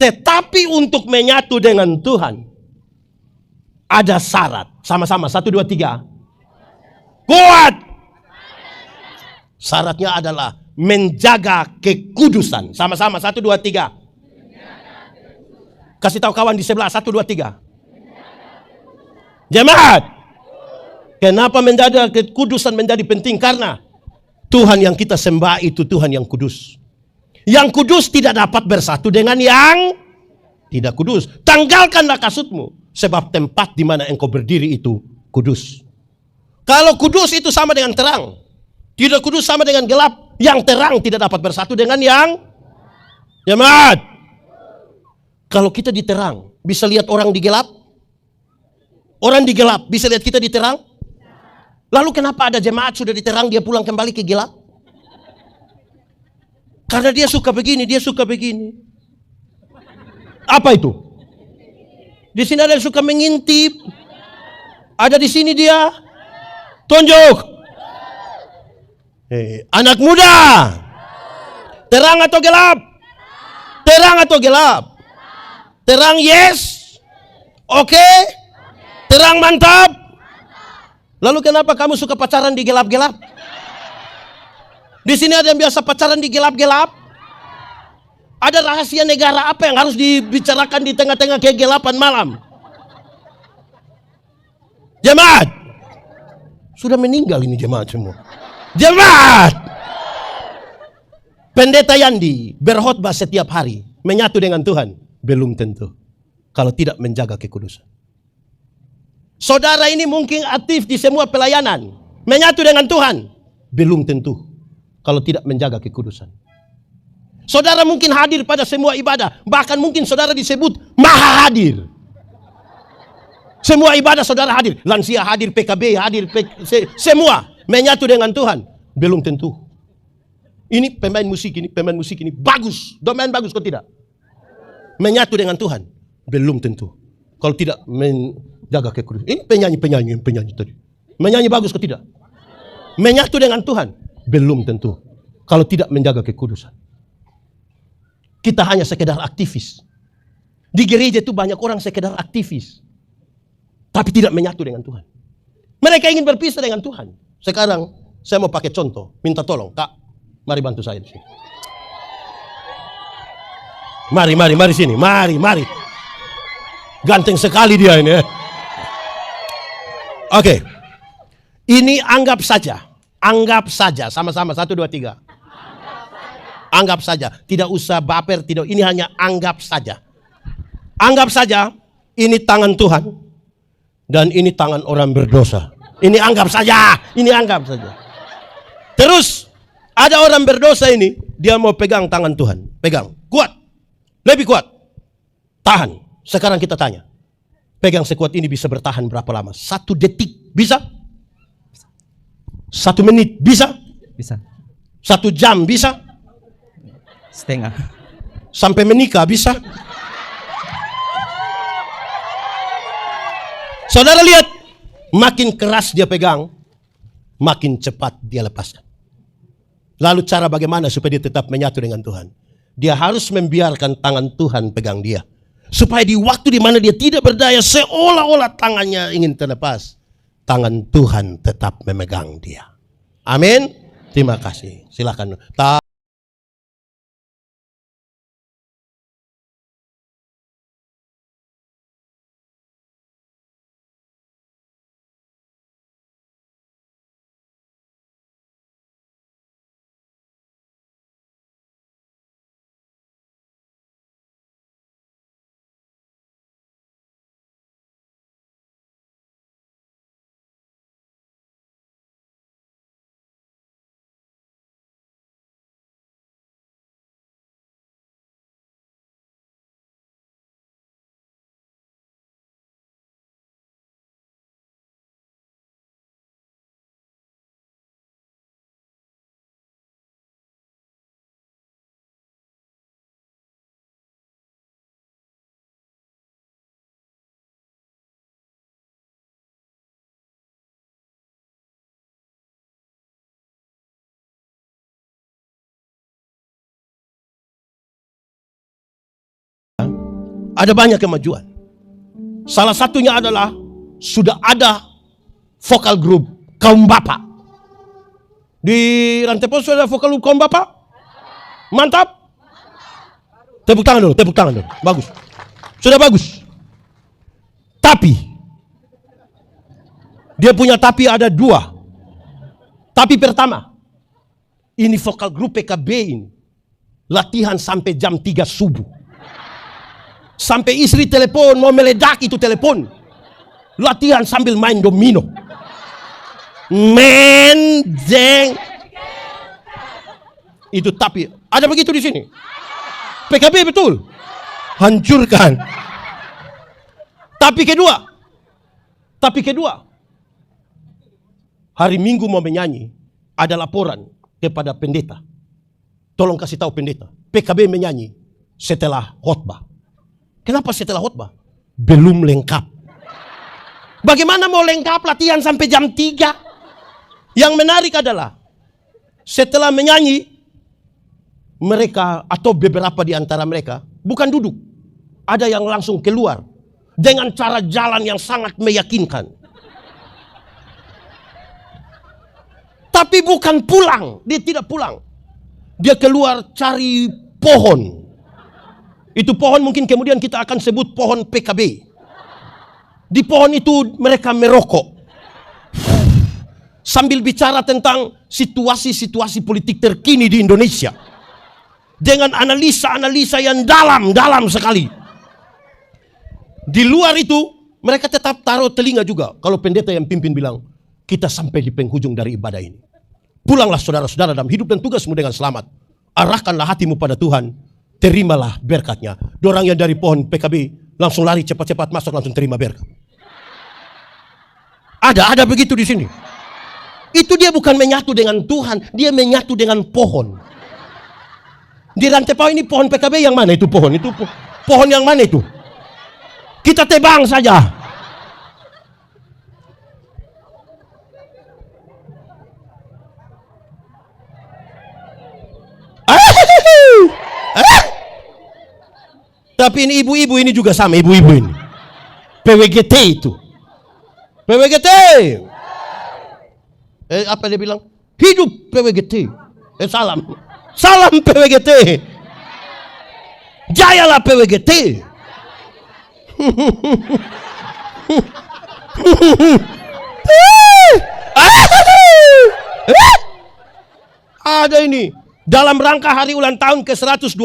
Tetapi untuk menyatu dengan Tuhan, ada syarat. Sama-sama, 1, 2, 3. Kuat. Syaratnya adalah menjaga kekudusan. Sama-sama, 1, 2, 3. Kasih tahu kawan di sebelah, 1, 2, 3. Jemaat. Kenapa menjaga kekudusan menjadi penting? Karena Tuhan yang kita sembah itu Tuhan yang kudus. Yang kudus tidak dapat bersatu dengan yang tidak kudus. Tanggalkanlah kasutmu, sebab tempat di mana engkau berdiri itu kudus. Kalau kudus itu sama dengan terang, tidak kudus sama dengan gelap. Yang terang tidak dapat bersatu dengan yang jemaat. Kalau kita di terang, bisa lihat orang di gelap? Orang di gelap bisa lihat kita di terang? Lalu kenapa ada jemaat sudah di terang, dia pulang kembali ke gelap? Karena dia suka begini, dia suka begini. Apa itu? Di sini ada yang suka mengintip. Ada di sini dia. Tunjuk. Anak muda. Terang atau gelap? Terang atau gelap? Terang yes. Oke. Terang mantap. Lalu kenapa kamu suka pacaran di gelap-gelap? Di sini ada yang biasa pacaran di gelap-gelap. Ada rahasia negara apa yang harus dibicarakan di tengah-tengah kegelapan malam? Jemaat. Sudah meninggal ini jemaat semua. Jemaat. Pendeta Yandi berkhotbah setiap hari, menyatu dengan Tuhan. Belum tentu. Kalau tidak menjaga kekudusan. Saudara ini mungkin aktif di semua pelayanan, menyatu dengan Tuhan. Belum tentu. Kalau tidak menjaga kekudusan. Saudara mungkin hadir pada semua ibadah. Bahkan mungkin saudara disebut maha hadir. Semua ibadah saudara hadir. Lansia hadir, PKB hadir, semua menyatu dengan Tuhan. Belum tentu. Ini pemain musik ini bagus. Domain bagus kok tidak? Menyatu dengan Tuhan. Belum tentu. Kalau tidak menjaga kekudusan. Ini penyanyi tadi. Menyanyi bagus kok tidak? Menyatu dengan Tuhan. Belum tentu. Kalau tidak menjaga kekudusan. Kita hanya sekedar aktivis. Di gereja itu banyak orang sekedar aktivis. Tapi tidak menyatu dengan Tuhan. Mereka ingin berpisah dengan Tuhan. Sekarang saya mau pakai contoh. Minta tolong. Kak, mari bantu saya di sini. Mari sini. Mari. Ganteng sekali dia ini. Oke. Ini anggap saja. Sama-sama. 1, 2, 3. Anggap saja. Tidak usah baper. Ini hanya anggap saja. Anggap saja. Ini tangan Tuhan. Dan ini tangan orang berdosa. Ini anggap saja. Terus. Ada orang berdosa ini. Dia mau pegang tangan Tuhan. Pegang. Kuat. Lebih kuat. Tahan. Sekarang kita tanya. Pegang sekuat ini bisa bertahan berapa lama? 1 detik. Bisa? 1 menit bisa? Bisa. 1 jam bisa? Setengah. Sampai menikah bisa? Saudara lihat, makin keras dia pegang, makin cepat dia lepaskan. Lalu cara bagaimana supaya dia tetap menyatu dengan Tuhan? Dia harus membiarkan tangan Tuhan pegang dia. Supaya di waktu di mana dia tidak berdaya, seolah-olah tangannya ingin terlepas, tangan Tuhan tetap memegang dia. Amin. Terima kasih. Silakan. Ada banyak kemajuan. Salah satunya adalah sudah ada vokal group kaum bapak. Di Rantepos sudah ada vokal group kaum bapak? Mantap. Tepuk tangan dulu. Bagus. Sudah bagus. Tapi dia punya tapi ada 2. Tapi pertama, ini vokal grup PKB ini latihan sampai jam 3 subuh. Sampai istri telepon mau meledak itu telepon. Latihan sambil main domino. Jeng. Itu tapi ada begitu di sini. PKB betul. Hancurkan. Tapi kedua, hari Minggu mau menyanyi, ada laporan kepada pendeta. Tolong kasih tahu pendeta, PKB menyanyi setelah khotbah. Kenapa setelah khotbah? Belum lengkap. Bagaimana mau lengkap latihan sampai jam 3? Yang menarik adalah setelah menyanyi, mereka atau beberapa di antara mereka bukan duduk. Ada yang langsung keluar dengan cara jalan yang sangat meyakinkan. Tapi bukan pulang, dia tidak pulang. Dia keluar cari pohon. Itu pohon mungkin kemudian kita akan sebut pohon PKB. Di pohon itu mereka merokok. Sambil bicara tentang situasi-situasi politik terkini di Indonesia. Dengan analisa-analisa yang dalam sekali. Di luar itu, mereka tetap taruh telinga juga. Kalau pendeta yang pimpin bilang, kita sampai di penghujung dari ibadah ini. Pulanglah saudara-saudara dalam hidup dan tugasmu dengan selamat. Arahkanlah hatimu pada Tuhan. Terimalah berkatnya. Dorang yang dari pohon PKB langsung lari cepat-cepat masuk langsung terima berkat. Ada begitu di sini. Itu dia bukan menyatu dengan Tuhan, dia menyatu dengan pohon. Di Rantepau ini pohon PKB yang mana itu pohon? Itu pohon yang mana itu? Kita tebang saja. Tapi ini ibu-ibu ini juga sama, ibu-ibu ini. PWGT itu. PWGT. Apa dia bilang? Hidup PWGT. Salam. Salam PWGT. Jayalah PWGT. Ada ini dalam rangka hari ulang tahun ke-112.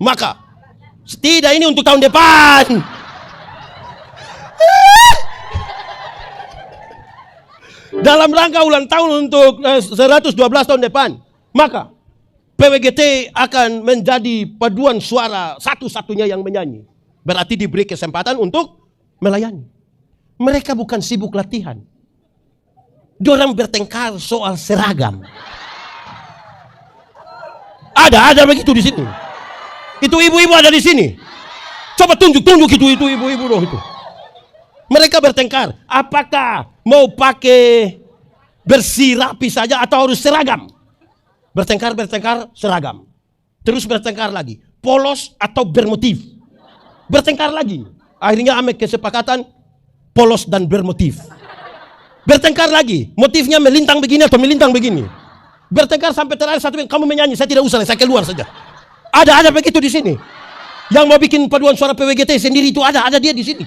Maka tidak ini untuk tahun depan. Dalam rangka ulang tahun untuk 112 tahun depan. Maka PWGT akan menjadi paduan suara satu-satunya yang menyanyi. Berarti diberi kesempatan untuk melayani. Mereka bukan sibuk latihan. Dorang bertengkar soal seragam. Ada begitu di sini. Itu ibu-ibu ada di sini. Coba tunjuk itu ibu-ibu dong itu. Mereka bertengkar. Apakah mau pakai bersih rapi saja atau harus seragam? Bertengkar seragam. Terus bertengkar lagi. Polos atau bermotif. Bertengkar lagi. Akhirnya ambil kesepakatan polos dan bermotif. Bertengkar lagi. Motifnya melintang begini atau melintang begini. Bertengkar sampai terakhir satu kamu menyanyi, saya tidak usah, saya keluar saja. Ada begitu di sini. Yang mau bikin paduan suara PWGT sendiri itu ada dia di sini.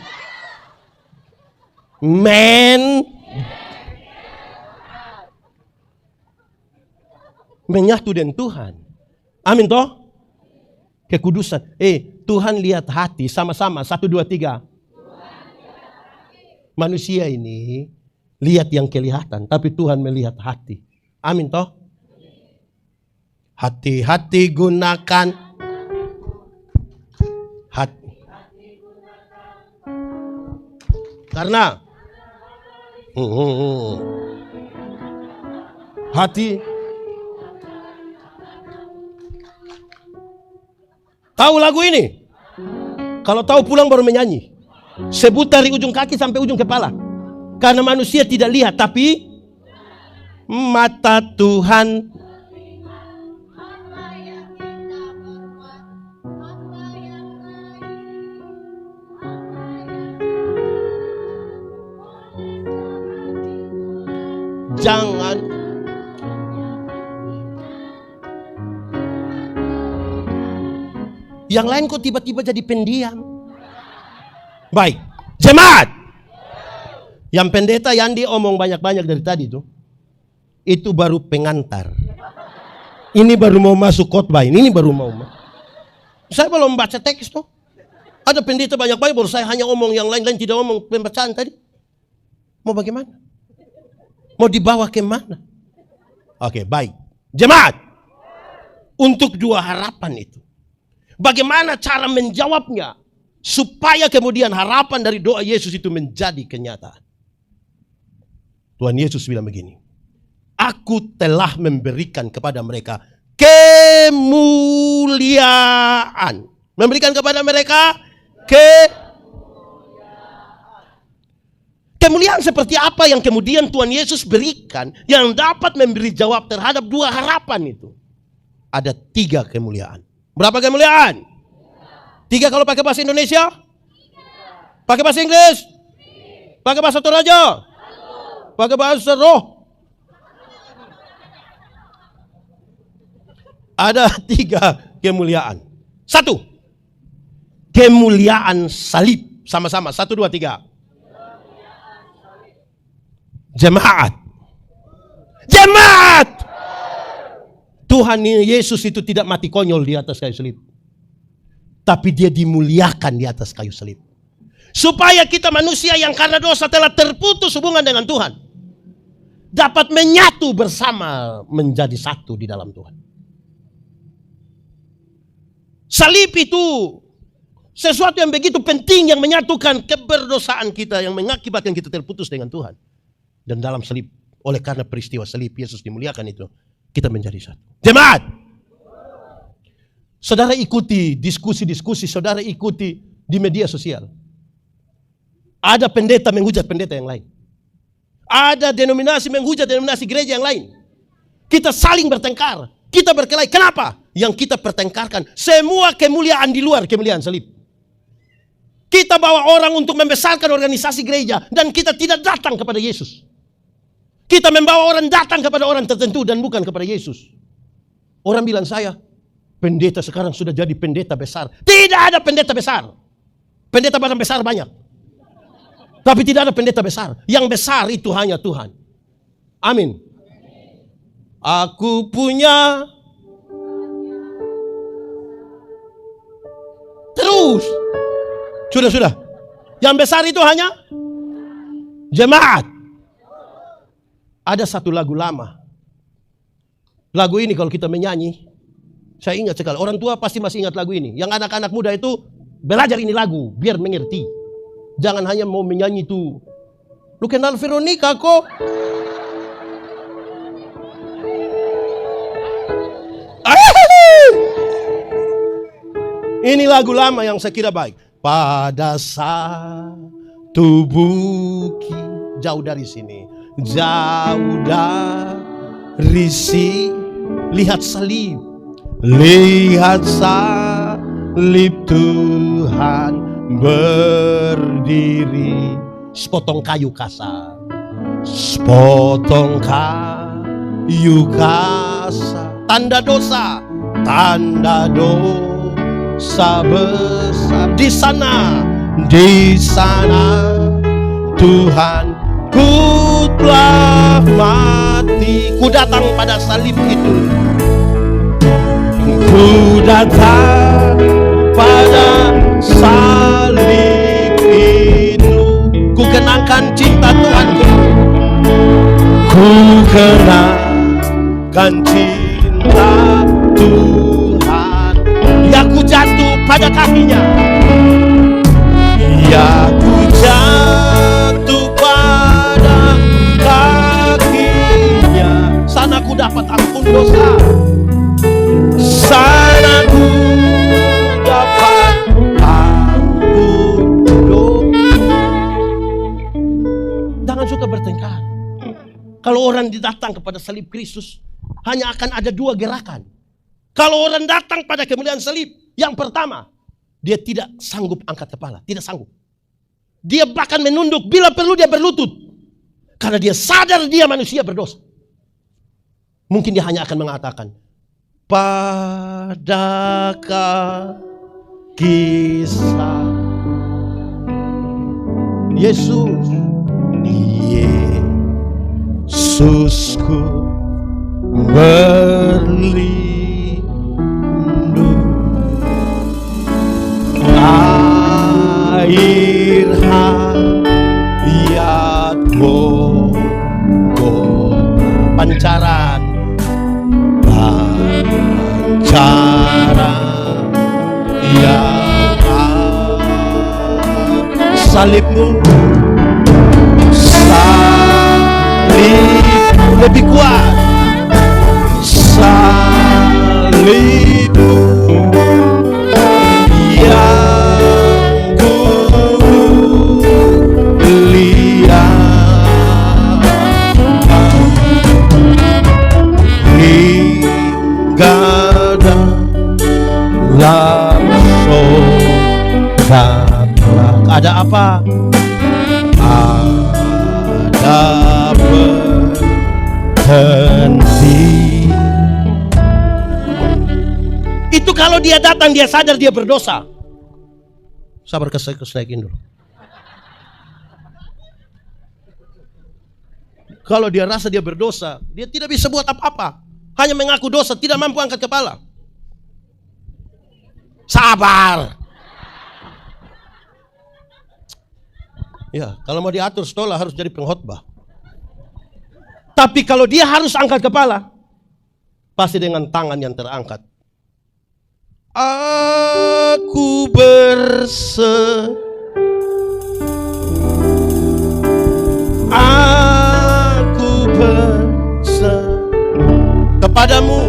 Menyatu dengan Tuhan. Amin toh? Kekudusan. Tuhan lihat hati sama-sama 1 2 3. Manusia ini lihat yang kelihatan, tapi Tuhan melihat hati. Amin toh? Hati-hati gunakan hati. Karena hati. Tahu lagu ini? Kalau tahu pulang baru menyanyi. Sebut dari ujung kaki sampai ujung kepala. Karena manusia tidak lihat, tapi mata Tuhan. Jangan. Yang lain kok tiba-tiba jadi pendiam. Baik, jemaat. Yang pendeta Yandi omong banyak-banyak dari tadi tuh, itu baru pengantar. Ini baru mau masuk khotbah, ini baru mau. Saya belum baca teks tuh. Ada pendeta banyak-banyak, baru saya hanya omong, yang lain-lain tidak omong pembacaan tadi. Mau bagaimana? Mau dibawa ke mana? Oke, baik. Jemaat, untuk dua harapan itu, bagaimana cara menjawabnya supaya kemudian harapan dari doa Yesus itu menjadi kenyataan? Tuhan Yesus bilang begini, aku telah memberikan kepada mereka kemuliaan. Memberikan kepada mereka kemuliaan seperti apa yang kemudian Tuhan Yesus berikan yang dapat memberi jawab terhadap dua harapan itu? Ada 3 kemuliaan. Berapa kemuliaan? 3 kalau pakai bahasa Indonesia? Pakai bahasa Inggris? Pakai bahasa Toraja? Pakai bahasa roh? Ada 3 kemuliaan. 1, kemuliaan salib. Sama-sama, 1, 2, 3. Jemaat. Jemaat. Tuhan Yesus itu tidak mati konyol di atas kayu salib. Tapi dia dimuliakan di atas kayu salib. Supaya kita manusia yang karena dosa telah terputus hubungan dengan Tuhan, dapat menyatu bersama menjadi satu di dalam Tuhan. Salib itu sesuatu yang begitu penting yang menyatukan keberdosaan kita, yang mengakibatkan kita terputus dengan Tuhan. Dan dalam salib, oleh karena peristiwa salib Yesus dimuliakan itu, kita menjadi satu. Jemaat, saudara ikuti diskusi-diskusi, saudara ikuti di media sosial. Ada pendeta menghujat pendeta yang lain. Ada denominasi menghujat denominasi gereja yang lain. Kita saling bertengkar, kita berkelahi. Kenapa? Yang kita pertengkarkan semua kemuliaan di luar kemuliaan salib. Kita bawa orang untuk membesarkan organisasi gereja dan kita tidak datang kepada Yesus. Kita membawa orang datang kepada orang tertentu dan bukan kepada Yesus. Orang bilang saya, pendeta sekarang sudah jadi pendeta besar. Tidak ada pendeta besar. Pendeta badan besar banyak. Tapi tidak ada pendeta besar. Yang besar itu hanya Tuhan. Amin. Aku punya. Terus. Sudah. Yang besar itu hanya jemaat. Ada satu lagu lama. Lagu ini kalau kita menyanyi, saya ingat sekali. Orang tua pasti masih ingat lagu ini. Yang anak-anak muda itu belajar ini lagu biar mengerti. Jangan hanya mau menyanyi itu. Lu kenal Veronica kok? Ini lagu lama yang saya kira baik. Pada satu bukit jauh dari sini, jauh dari sini, lihat salib, lihat salib Tuhan berdiri. Sepotong kayu kasar, sepotong kayu kasar, tanda dosa besar. Di sana Tuhan ku telah mati. Ku datang pada salib itu. Ku datang pada salib itu. Ku kenangkan cinta Tuhanku. Ku kenangkan cinta Tuhan. Ya ku jatuh pada kakinya. Ya ku jatuh pada kakinya. Sana ku dapat ampun dosa. Sana ku dapat ampun dosa. Jangan suka bertengkar. Kalau orang datang kepada salib Kristus, hanya akan ada 2 gerakan. Kalau orang datang pada kemuliaan salib, yang pertama, dia tidak sanggup angkat kepala, tidak sanggup. Dia bahkan menunduk, bila perlu dia berlutut. Karena dia sadar dia manusia berdosa. Mungkin dia hanya akan mengatakan, padakah kisah Yesus, Yesusku berlindung, air hayat Golgota, pancaran yang salibmu, salib lebih kuat, salibmu yang ku lihat hingga dalam sodak. Ada apa? Ada berhenti. Itu kalau dia datang, dia sadar dia berdosa. Sabar, kesnaikin dulu. Kalau dia rasa dia berdosa, dia tidak bisa buat apa-apa. Hanya mengaku dosa, tidak mampu angkat kepala. Sabar. Ya, kalau mau diatur stola harus jadi pengkhotbah. Tapi kalau dia harus angkat kepala, pasti dengan tangan yang terangkat. Aku kepadamu,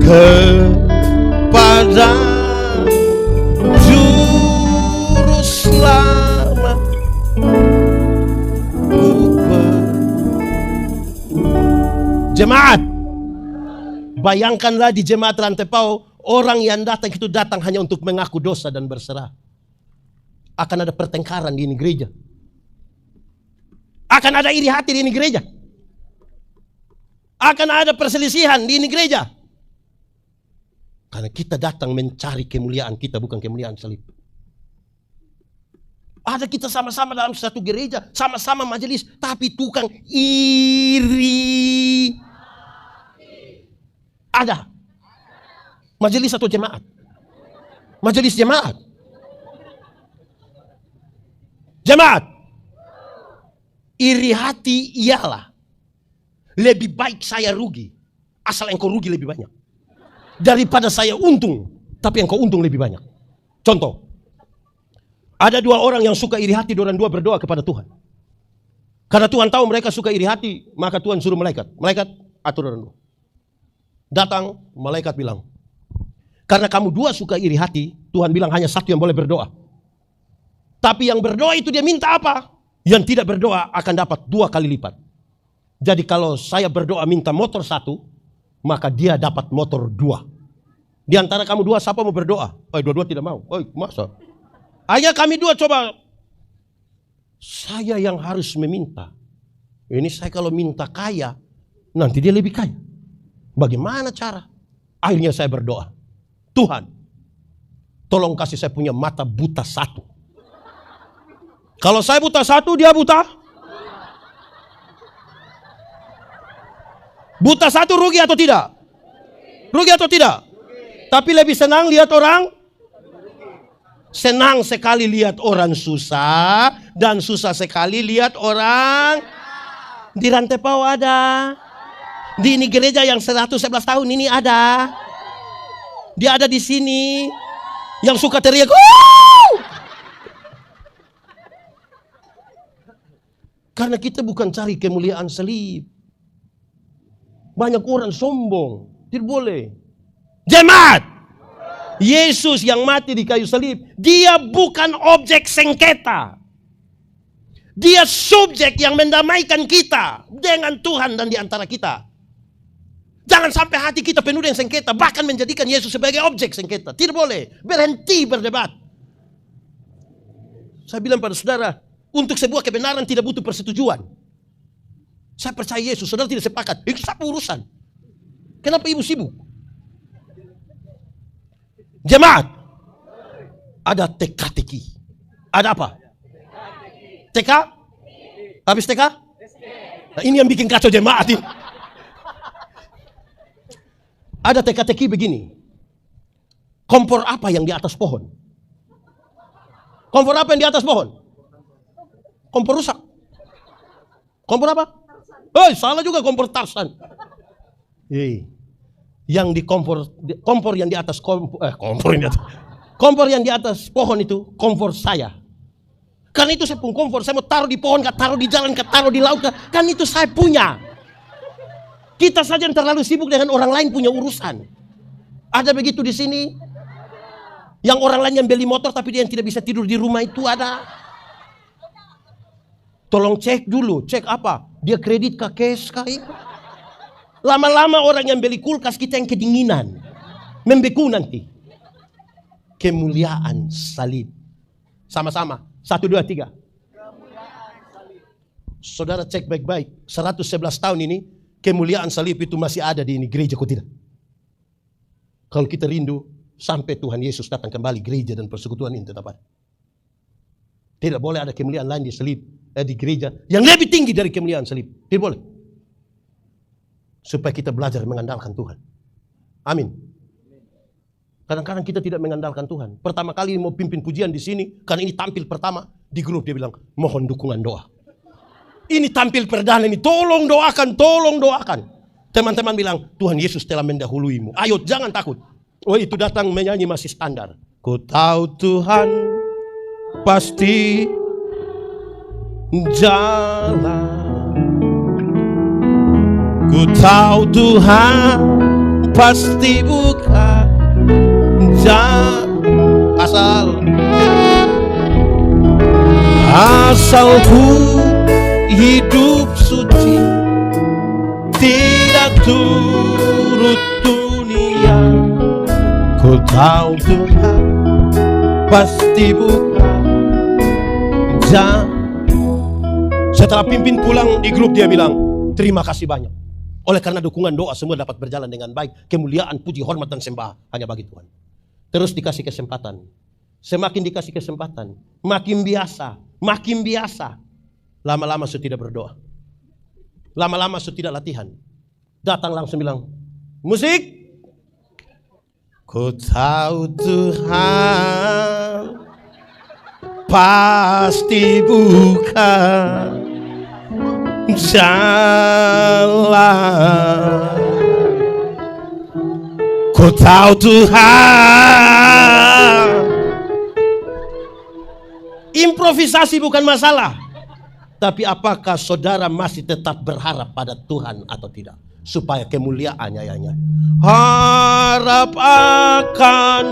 kepada Juru Selamat. Jemaat, bayangkanlah di jemaat Rantepau, orang yang datang itu datang hanya untuk mengaku dosa dan berserah. Akan ada pertengkaran di ini gereja. Akan ada iri hati di ini gereja. Akan ada perselisihan di ini gereja. Karena kita datang mencari kemuliaan kita, bukan kemuliaan salib. Ada kita sama-sama dalam satu gereja, sama-sama majelis, tapi tukang iri. Ada. Majelis atau jemaat? Majelis jemaat. Jemaat. Iri hati ialah lebih baik saya rugi, asal engkau rugi lebih banyak, daripada saya untung, tapi engkau untung lebih banyak. Contoh, ada dua orang yang suka iri hati, orang dua berdoa kepada Tuhan. Karena Tuhan tahu mereka suka iri hati, maka Tuhan suruh malaikat. Malaikat atur orang dua. Datang, malaikat bilang, karena kamu dua suka iri hati, Tuhan bilang hanya satu yang boleh berdoa. Tapi yang berdoa itu dia minta apa? Yang tidak berdoa akan dapat 2 kali lipat. Jadi kalau saya berdoa minta motor 1, maka dia dapat motor 2. Di antara kamu dua siapa mau berdoa? Dua-dua tidak mau. Masa? Ayo kami dua coba. Saya yang harus meminta. Ini saya kalau minta kaya, nanti dia lebih kaya. Bagaimana cara? Akhirnya saya berdoa. Tuhan, tolong kasih saya punya mata buta 1. Kalau saya buta 1, dia buta. Buta 1 rugi atau tidak? Rugi atau tidak? Tapi lebih senang lihat orang. Senang sekali lihat orang susah. Dan susah sekali lihat orang. Di Rantepau ada. Di ini gereja yang 111 tahun ini ada. Dia ada di sini. Yang suka teriak. Karena kita bukan cari kemuliaan salib. Banyak orang sombong. Tidak boleh. Jemaat. Yesus yang mati di kayu salib. Dia bukan objek sengketa. Dia subjek yang mendamaikan kita dengan Tuhan dan di antara kita. Jangan sampai hati kita penuh dengan sengketa. Bahkan menjadikan Yesus sebagai objek sengketa. Tidak boleh. Berhenti berdebat. Saya bilang pada saudara. Untuk sebuah kebenaran tidak butuh persetujuan. Saya percaya Yesus, saudara tidak sepakat. Itu apa urusan? Kenapa ibu sibuk? Jemaat, ada teka-teki. Ada apa? TK? Habis TK? Nah, ini yang bikin kacau jemaat ini. Ada teka-teki begini. Kompor apa yang di atas pohon? Kompor apa yang di atas pohon? Kompor rusak. Kompor apa? Salah juga kompor Tarsan. Yang di kompor yang di atas kompor yang di atas pohon itu kompor saya. Karena itu saya pun kompor, saya mau taruh di pohon, gak taruh di jalan, gak taruh di laut, kan itu saya punya. Kita saja yang terlalu sibuk dengan orang lain punya urusan. Ada begitu di sini? Yang orang lain yang beli motor tapi dia yang tidak bisa tidur di rumah itu ada. Tolong cek dulu, cek apa? Dia kredit kah, cash kah? Lama-lama orang yang beli kulkas kita yang kedinginan. Membeku nanti. Kemuliaan salib. Sama-sama. 1, 2, 3. Saudara cek baik-baik. 111 tahun ini, kemuliaan salib itu masih ada di ini gereja, kok tidak? Kalau kita rindu, sampai Tuhan Yesus datang kembali, gereja dan persekutuan ini tetap ada. Tidak boleh ada kemuliaan lain di salib, di gereja yang lebih tinggi dari kemuliaan salib. Tidak boleh. Supaya kita belajar mengandalkan Tuhan. Amin. Kadang-kadang kita tidak mengandalkan Tuhan. Pertama kali mau pimpin pujian di sini, karena ini tampil pertama di grup, dia bilang, mohon dukungan doa. Ini tampil perdana ini, tolong doakan, tolong doakan. Teman-teman bilang, Tuhan Yesus telah mendahuluimu. Ayo, jangan takut. Oh, itu datang menyanyi masih standar. Ku tahu Tuhan pasti jalan. Ku tahu Tuhan pasti buka asal ku hidup suci, tidak turut dunia. Ku tahu Tuhan pasti buka jalan. Setelah pimpin pulang di grup, dia bilang, terima kasih banyak. Oleh karena dukungan doa semua dapat berjalan dengan baik. Kemuliaan, puji, hormat dan sembah hanya bagi Tuhan. Terus dikasih kesempatan. Semakin dikasih kesempatan, makin biasa, makin biasa. Lama-lama sudah tidak berdoa. Lama-lama sudah tidak latihan. Datang langsung bilang, musik. Ku tahu Tuhan pasti buka jalan. Ku tahu Tuhan. Improvisasi bukan masalah. Tapi apakah saudara masih tetap berharap pada Tuhan atau tidak? Supaya kemuliaannya ya. Harap akan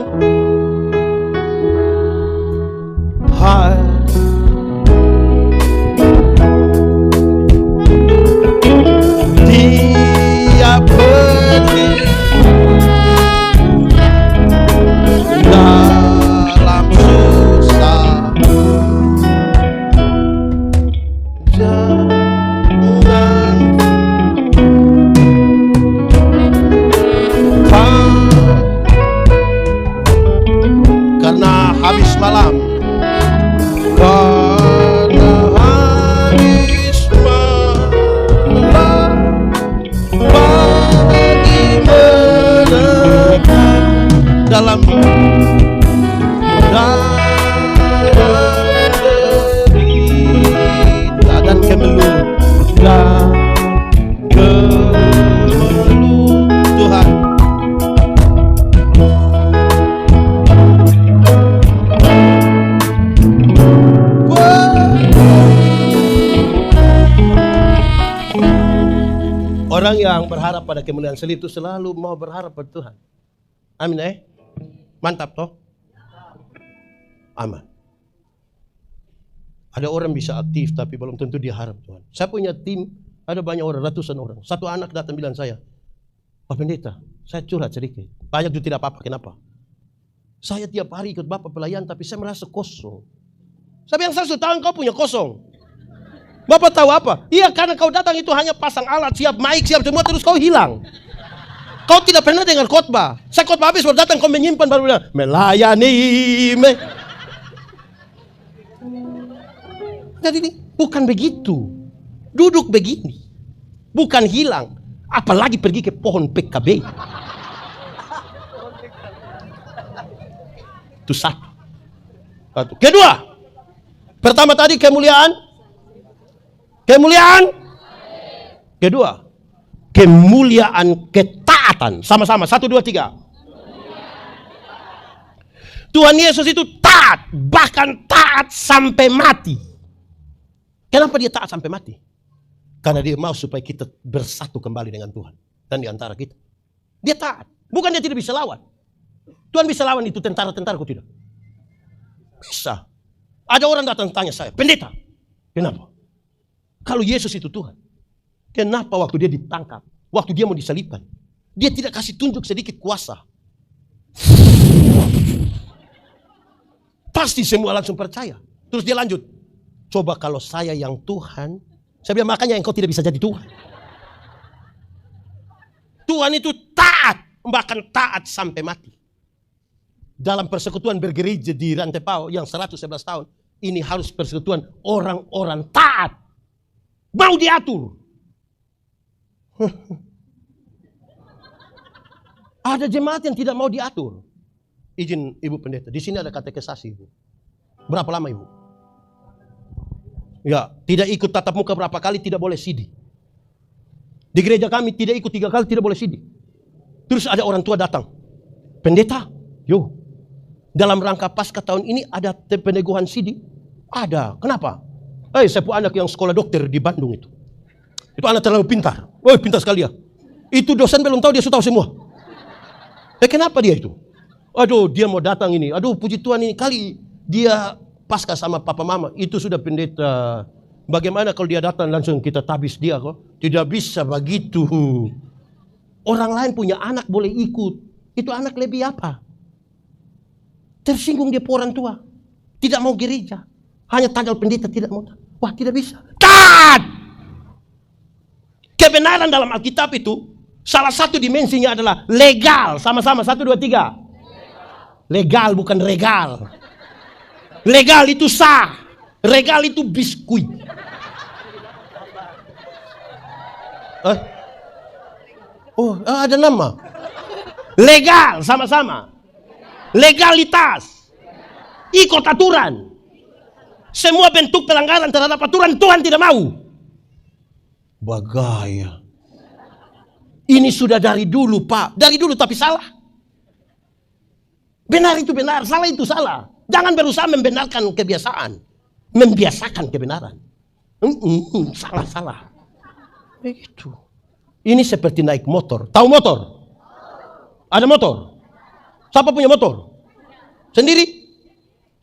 dia pergi dalam susah, jangan karena habis malam, karena habis malam bagi menegak dalam derita dan kemelut Tuhan. Orang yang berharap pada kemuliaan salib itu selalu mau berharap pada Tuhan. Amin Mantap toh? Aman. Ada orang bisa aktif tapi belum tentu dia harap Tuhan. Saya punya tim, ada banyak orang, ratusan orang. Satu anak datang bilang saya, Pak Pendeta, saya curhat sedikit. Banyak itu tidak apa-apa, kenapa? Saya tiap hari ikut Bapak pelayan tapi saya merasa kosong. Saya bilang 100 tahun kau punya kosong. Bapak tahu apa? Iya, karena kau datang itu hanya pasang alat, siap mic, siap semua, terus kau hilang. Kau tidak pernah dengar khotbah. Saya khotbah habis baru datang, kau menyimpan baru bilang melayani. Jadi ini bukan begitu. Duduk begini. Bukan hilang. Apalagi pergi ke pohon PKB. Itu satu. Kedua. Pertama tadi kemuliaan. Kedua. Kemuliaan ketaatan. Sama-sama. 1, 2, 3. Tuhan Yesus itu taat. Bahkan taat sampai mati. Kenapa dia taat sampai mati? Karena dia mau supaya kita bersatu kembali dengan Tuhan. Dan di antara kita. Dia taat. Bukan dia tidak bisa lawan. Tuhan bisa lawan itu tentara-tentara, kok tidak? Bisa. Ada orang datang tanya saya, pendeta, kenapa? Kalau Yesus itu Tuhan, kenapa waktu dia ditangkap, waktu dia mau disalibkan, dia tidak kasih tunjuk sedikit kuasa? Pasti semua langsung percaya. Terus dia lanjut, coba kalau saya yang Tuhan, saya bilang makanya engkau tidak bisa jadi Tuhan. Tuhan itu taat, bahkan taat sampai mati. Dalam persekutuan bergereja di Rantepao yang 111 tahun, ini harus persekutuan orang-orang taat. Mau diatur. Ada jemaat yang tidak mau diatur. Izin Ibu Pendeta, di sini ada katekisasi Ibu. Berapa lama Ibu? Ya, tidak ikut tatap muka berapa kali tidak boleh sidi. Di gereja kami tidak ikut 3 kali tidak boleh sidi. Terus ada orang tua datang. Pendeta, yo. Dalam rangka Paskah tahun ini ada peneguhan sidi? Ada. Kenapa? Saya punya anak yang sekolah dokter di Bandung itu. Itu anak terlalu pintar. Pintar sekali ya. Itu dosen belum tahu, dia sudah tahu semua. Kenapa dia itu? Aduh, dia mau datang ini. Aduh, puji Tuhan ini kali dia Paskah sama papa mama. Itu sudah pendeta. Bagaimana kalau dia datang langsung kita tabis dia kok? Tidak bisa begitu. Orang lain punya anak boleh ikut. Itu anak lebih apa? Tersinggung dia orang tua. Tidak mau gereja. Hanya tanggal pendeta tidak mau. Wah, tidak bisa. Taat! Kebenaran dalam Alkitab itu salah satu dimensinya adalah legal. Sama-sama 1, 2, 3. Legal bukan regal. Legal itu sah. Regal itu biskuit. Ada nama. Legal sama-sama. Legalitas. Ikut aturan. Semua bentuk pelanggaran terhadap aturan Tuhan tidak mau. Bagaya. Ini sudah dari dulu Pak. Dari dulu tapi salah. Benar itu benar, salah itu salah. Jangan berusaha membenarkan kebiasaan. Membiasakan kebenaran. Salah. Begitu. Ini seperti naik motor. Tahu motor? Ada motor? Siapa punya motor? Sendiri?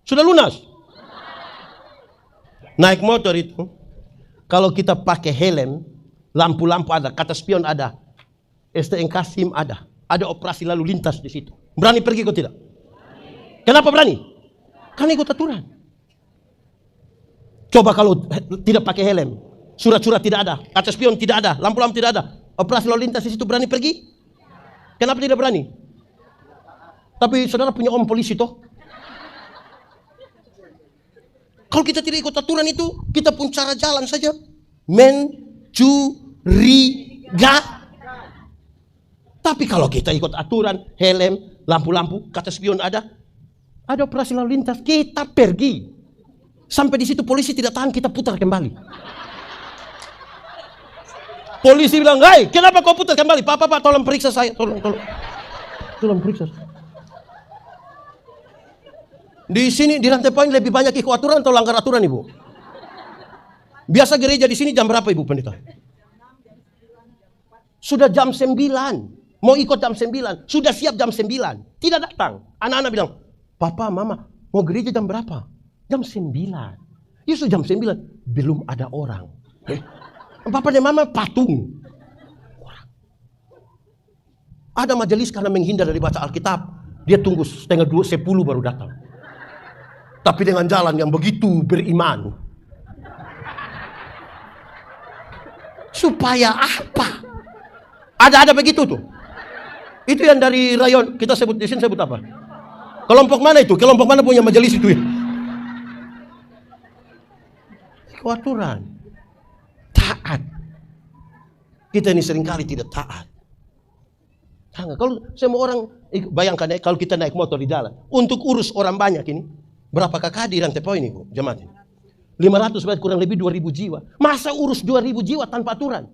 Sudah lunas? Naik motor itu, kalau kita pakai helm, lampu-lampu ada, kata spion ada, STNK SIM ada operasi lalu lintas di situ. Berani pergi kok tidak? Kenapa berani? Karena ikut aturan. Coba kalau tidak pakai helm, surat-surat tidak ada, kata spion tidak ada, lampu-lampu tidak ada, operasi lalu lintas di situ, berani pergi? Kenapa tidak berani? Tapi saudara punya om polisi toh. Kalau kita tidak ikut aturan itu, kita pun cara jalan saja mencuriga. Tapi kalau kita ikut aturan, helm, lampu-lampu, kata spion ada operasi lalu lintas, kita pergi. Sampai di situ polisi tidak tahan, kita putar kembali. Polisi bilang, "Hai, kenapa kau putar kembali? Pak, tolong periksa saya, tolong periksa." Di sini di Rantepao lebih banyak ikut aturan atau langgar aturan Ibu? Biasa gereja di sini jam berapa Ibu Pendeta? Sudah jam 9. Mau ikut jam 9. Sudah siap jam 9. Tidak datang. Anak-anak bilang, "Papa, Mama, mau gereja jam berapa?" Jam 9. Justru jam 9 belum ada orang. Papa dan Mama patung. Ada majelis karena menghindar dari baca Alkitab. Dia tunggu setengah 10 baru datang. Tapi dengan jalan yang begitu beriman. Supaya apa? Ada begitu tuh. Itu yang dari rayon, kita sebut di sini sebut apa? Kelompok mana itu? Kelompok mana punya majelis itu ya? Aturan. Taat. Kita ini seringkali tidak taat. Kalau semua orang, bayangkan ya, kalau kita naik motor di jalan, untuk urus orang banyak ini, berapa kehadiran tepo ini Bu, jemaat? 500 berarti kurang lebih 2000 jiwa. Masa urus 2000 jiwa tanpa aturan?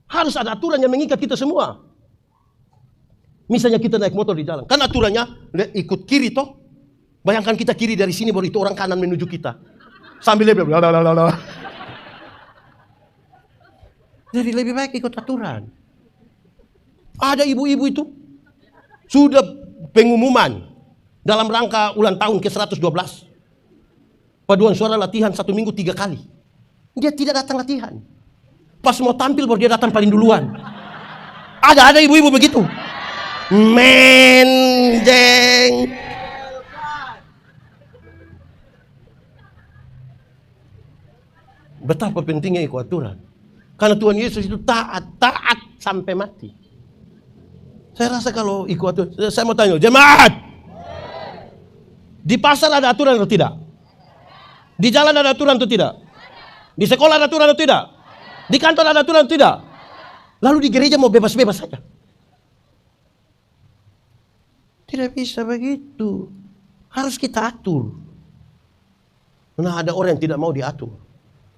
Harus ada aturan yang mengikat kita semua. Misalnya kita naik motor di jalan, kan aturannya ikut kiri toh. Bayangkan kita kiri dari sini, baru itu orang kanan menuju kita. Sambil lebih, jadi lebih baik ikut aturan. Ada ibu-ibu itu sudah pengumuman dalam rangka ulang tahun ke-112. Paduan suara latihan 1 minggu 3 kali. Dia tidak datang latihan. Pas mau tampil baru dia datang paling duluan. Ada ibu-ibu begitu. Menjeng. Betapa pentingnya ikut aturan. Karena Tuhan Yesus itu taat sampai mati. Saya rasa kalau ikut aturan, saya mau tanya, jemaat. Di pasar ada aturan atau tidak? Di jalan ada aturan atau tidak? Di sekolah ada aturan atau tidak? Di kantor ada aturan atau tidak? Lalu di gereja mau bebas-bebas saja. Tidak bisa begitu. Harus kita atur. Nah, ada orang yang tidak mau diatur.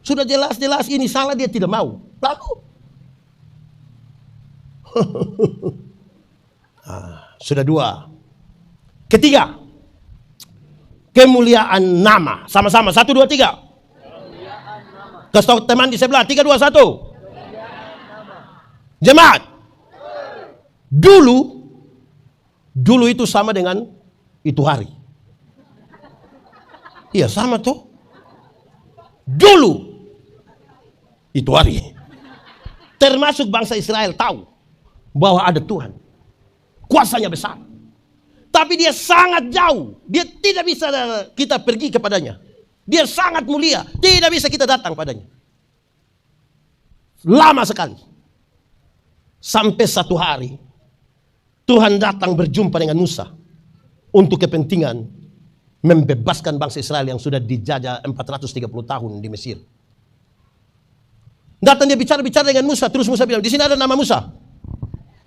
Sudah jelas-jelas ini salah, dia tidak mau. Lalu sudah 2. Ketiga, kemuliaan nama. Sama-sama 1, 2, 3. Kasih tahu teman di sebelah. 3, 2, 1. Jemaat. Dulu itu sama dengan itu hari. Iya sama tuh. Dulu itu hari. Termasuk bangsa Israel tahu bahwa ada Tuhan. Kuasanya besar. Tapi dia sangat jauh. Dia tidak bisa kita pergi kepadanya. Dia sangat mulia. Tidak bisa kita datang padanya. Lama sekali. Sampai satu hari Tuhan datang berjumpa dengan Musa untuk kepentingan membebaskan bangsa Israel yang sudah dijajah 430 tahun di Mesir. Datang dia bicara-bicara dengan Musa, terus Musa bilang, di sini ada nama Musa.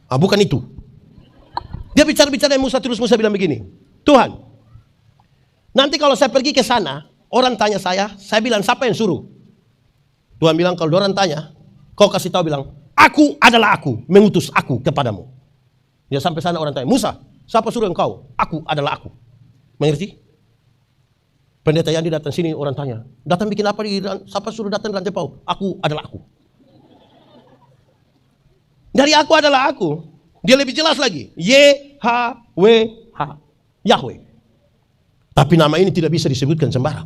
Bukan itu. Dia bicara-bicara dengan Musa, terus Musa bilang begini, Tuhan, nanti kalau saya pergi ke sana, orang tanya saya bilang, siapa yang suruh? Tuhan bilang, kalau orang tanya, kau kasih tahu bilang, aku adalah aku, mengutus aku kepadamu. Dia sampai sana orang tanya, Musa, siapa suruh engkau? Aku adalah aku. Mengerti? Pendeta Yandi datang sini, orang tanya, datang bikin apa di siapa suruh datang rantai pau? Aku adalah aku. Dari aku adalah aku. Dia lebih jelas lagi. YHWH. Yahweh. Tapi nama ini tidak bisa disebutkan sembarang.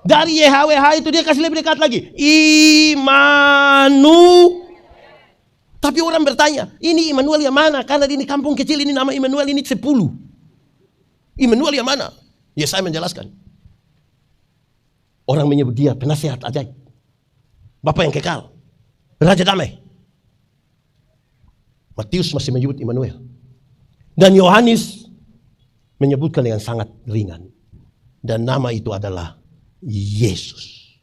Dari YHWH itu dia kasih lebih dekat lagi. Tapi orang bertanya, ini Immanuel yang mana? Karena di ini kampung kecil ini nama Immanuel ini 10. Immanuel yang mana? Ya saya menjelaskan. Orang menyebut dia penasihat ajaib. Bapa yang kekal. Raja damai. Matius masih menyebut Immanuel. Dan Yohanes menyebutkan dengan sangat ringan. Dan nama itu adalah Yesus.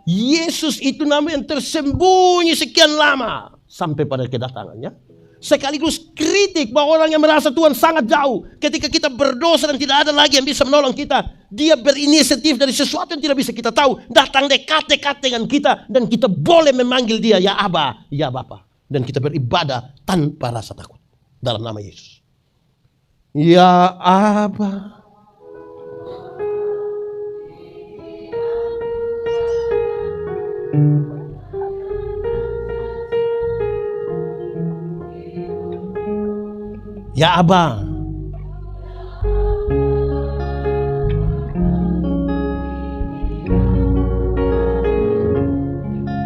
Yesus itu nama yang tersembunyi sekian lama. Sampai pada kedatangannya. Sekaligus kritik bahwa orang yang merasa Tuhan sangat jauh. Ketika kita berdosa dan tidak ada lagi yang bisa menolong kita. Dia berinisiatif dari sesuatu yang tidak bisa kita tahu. Datang dekat-dekat dengan kita. Dan kita boleh memanggil dia ya Aba, ya Bapa. Dan kita beribadah tanpa rasa takut. Dalam nama Yesus. Ya Aba. Ya Aba.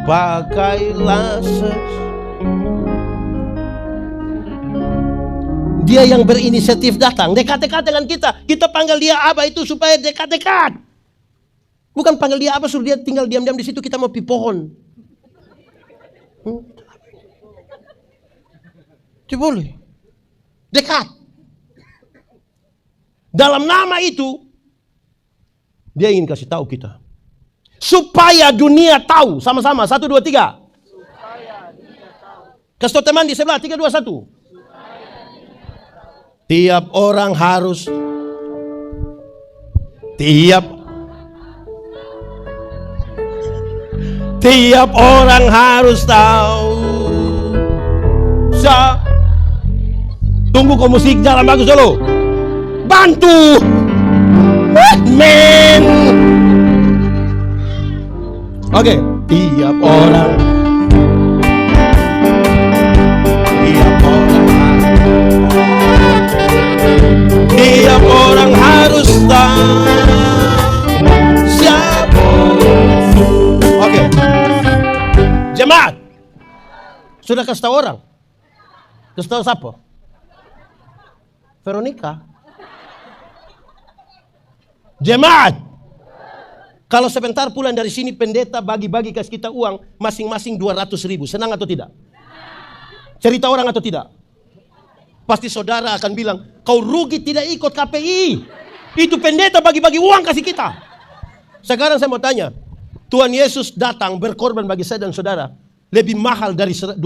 Pakailah Dia yang berinisiatif datang, dekat-dekat dengan kita. Kita panggil dia Abah itu supaya dekat-dekat. Bukan panggil dia Abah suruh dia tinggal diam-diam di situ, kita mau pi pohon. Tidak boleh. Dekat. Dalam nama itu, dia ingin kasih tahu kita. Supaya dunia tahu. Sama-sama. 1, 2, 3. Kasih tahu teman di sebelah. 3, 2, 1. Tiap orang harus. Tiap orang harus tahu. Tunggu kok musik jalan bagus dulu. Bantu. Men. Oke. Tiap orang harus tahu siapa. Oke. Jemaat. Sudah kasih tahu orang? Kasih tahu siapa? Veronica. Jemaat. Kalau sebentar pulang dari sini pendeta bagi-bagi kasih kita uang masing-masing 200.000. Senang atau tidak? Cerita orang atau tidak? Pasti saudara akan bilang, kau rugi tidak ikut KPI. Itu pendeta bagi-bagi uang kasih kita. Sekarang saya mau tanya, Tuhan Yesus datang berkorban bagi saya dan saudara. Lebih mahal dari 200.000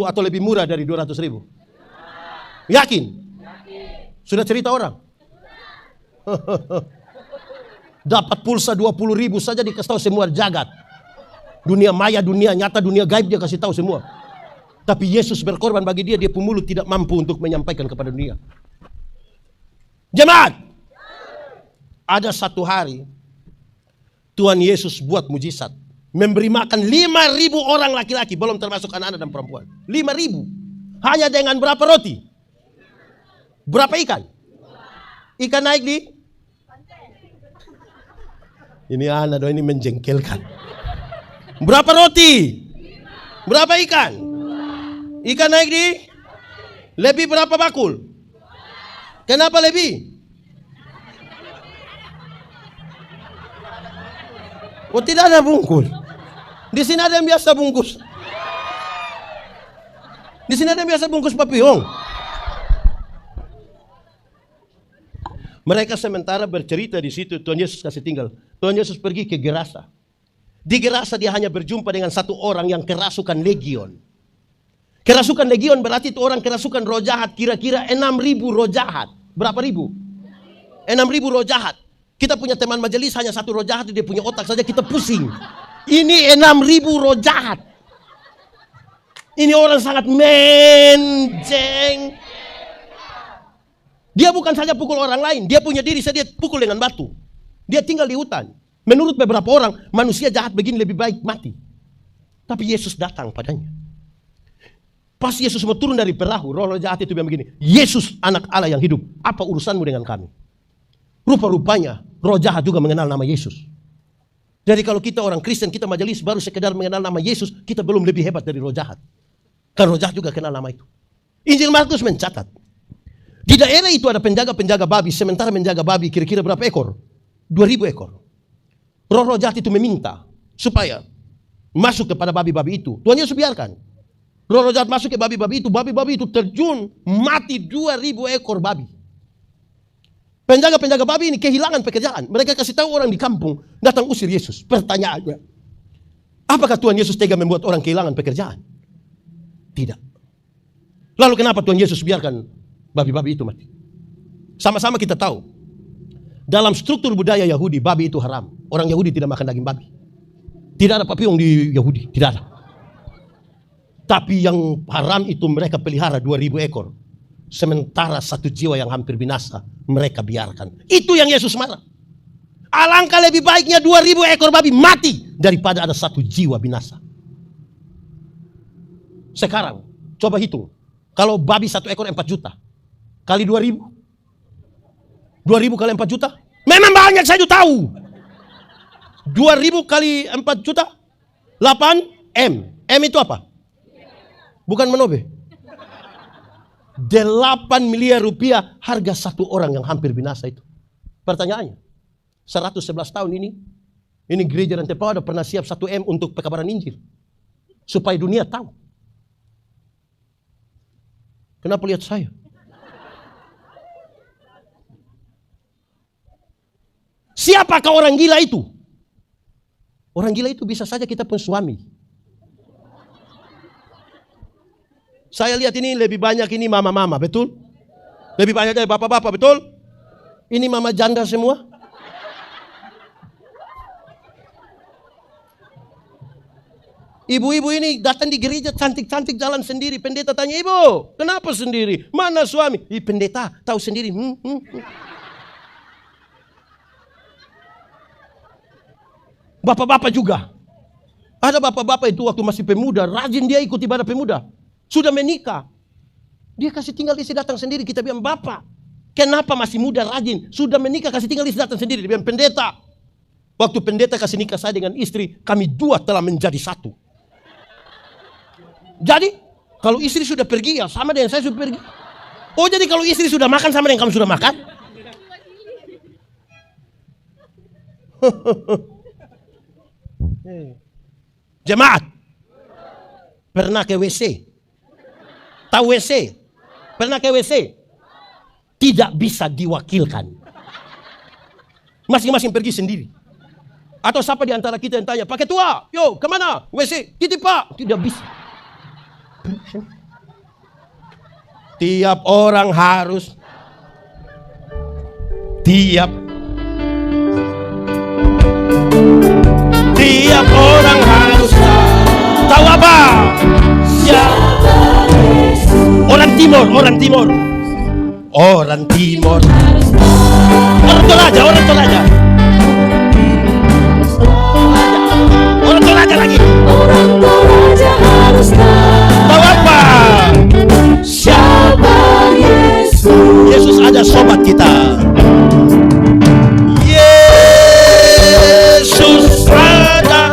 atau lebih murah dari 200.000? Yakin? Sudah cerita orang? Dapat pulsa 20.000 saja dikasih tahu semua jagat. Dunia maya, dunia nyata, dunia gaib dia kasih tahu semua. Tapi Yesus berkorban bagi dia pun mulut tidak mampu untuk menyampaikan kepada dunia. Jemaat, ada satu hari Tuhan Yesus buat mujizat, memberi makan 5.000 orang laki-laki, belum termasuk anak-anak dan perempuan. 5.000 hanya dengan berapa roti? Berapa ikan? Ikan naik di? Ini anak doa ini menjengkelkan. Berapa roti? Berapa ikan? Ikan naik di? Lebih berapa bakul? Kenapa lebih? Oh, tidak ada bungkus. Di sini ada yang biasa bungkus. Di sini ada yang biasa bungkus papillon. Mereka sementara bercerita di situ, Tuhan Yesus kasih tinggal. Tuhan Yesus pergi ke Gerasa. Di Gerasa dia hanya berjumpa dengan satu orang yang kerasukan legion. Kerasukan legion berarti itu orang kerasukan roh jahat, kira-kira 6.000 roh jahat. Berapa ribu? 6.000 roh jahat. Kita punya teman majelis hanya satu roh jahat, dia punya otak saja kita pusing. Ini 6.000 roh jahat. Ini orang sangat menjeng. Dia bukan saja pukul orang lain, dia punya diri saja dia pukul dengan batu. Dia tinggal di hutan. Menurut beberapa orang, manusia jahat begini lebih baik mati. Tapi Yesus datang padanya. Pas Yesus mau turun dari perahu, roh jahat itu bilang begini, Yesus anak Allah yang hidup, apa urusanmu dengan kami? Rupa-rupanya roh jahat juga mengenal nama Yesus. Jadi kalau kita orang Kristen, kita majelis baru sekedar mengenal nama Yesus, kita belum lebih hebat dari roh jahat. Karena roh jahat juga kenal nama itu. Injil Markus mencatat, di daerah itu ada penjaga-penjaga babi, sementara menjaga babi kira-kira berapa ekor? 2.000 ekor. Roh-roh jahat itu meminta supaya masuk kepada babi-babi itu. Tuhan Yesus biarkan. Roh-roh jahat masuk ke babi-babi itu terjun, mati 2.000 ekor babi. Penjaga-penjaga babi ini kehilangan pekerjaan. Mereka kasih tahu orang di kampung, datang usir Yesus. Pertanyaannya, apakah Tuhan Yesus tega membuat orang kehilangan pekerjaan? Tidak. Lalu kenapa Tuhan Yesus biarkan babi-babi itu mati? Sama-sama kita tahu, dalam struktur budaya Yahudi, babi itu haram. Orang Yahudi tidak makan daging babi. Tidak ada papillon di Yahudi, tidak ada. Tapi yang haram itu mereka pelihara 2.000 ekor. Sementara satu jiwa yang hampir binasa, mereka biarkan. Itu yang Yesus marah. Alangkah lebih baiknya 2.000 ekor babi mati daripada ada satu jiwa binasa. Sekarang, coba hitung. Kalau babi satu ekor 4 juta. Kali 2.000. 2.000 kali 4 juta. Memang banyak, saya juga tahu. 2.000 kali 4 juta. 8 M. M itu apa? Bukan menobe. 8 miliar rupiah harga satu orang yang hampir binasa itu. Pertanyaannya, 111 tahun ini gereja Rantai Pawai pernah siap 1 M untuk pekabaran Injil. Supaya dunia tahu. Kenapa lihat saya? Siapakah orang gila itu? Orang gila itu bisa saja kita pun suami. Saya lihat ini lebih banyak ini mama-mama, betul? Lebih banyak dari bapak-bapak, betul? Ini mama janda semua. Ibu-ibu ini datang di gereja cantik-cantik jalan sendiri. Pendeta tanya, ibu, kenapa sendiri? Mana suami? Pendeta tahu sendiri. Bapak-bapak juga. Ada bapak-bapak itu waktu masih pemuda, rajin dia ikut ibadah pemuda. Sudah menikah. Dia kasih tinggal istri datang sendiri. Kita bilang, bapak, kenapa masih muda rajin? Sudah menikah kasih tinggal istri datang sendiri. Dia bilang, pendeta. Waktu pendeta kasih nikah saya dengan istri, kami dua telah menjadi satu. Jadi, kalau istri sudah pergi, ya sama dengan saya sudah pergi. Oh, jadi kalau istri sudah makan sama dengan kamu sudah makan? Jemaat, pernah ke WC? Tahu WC? Pernah ke WC? Tidak bisa diwakilkan. Masing-masing pergi sendiri. Atau siapa di antara kita yang tanya, pakai tua, yo kemana? WC, titip pak. Tidak bisa. Tiap orang harus. Tiap orang harus tahu apa? Siapa? Orang timur. Orang Toraja. Orang Toraja lagi. Orang Toraja harus Tahu apa? siapa Yesus. Yesus ada sobat kita. Yesus ada.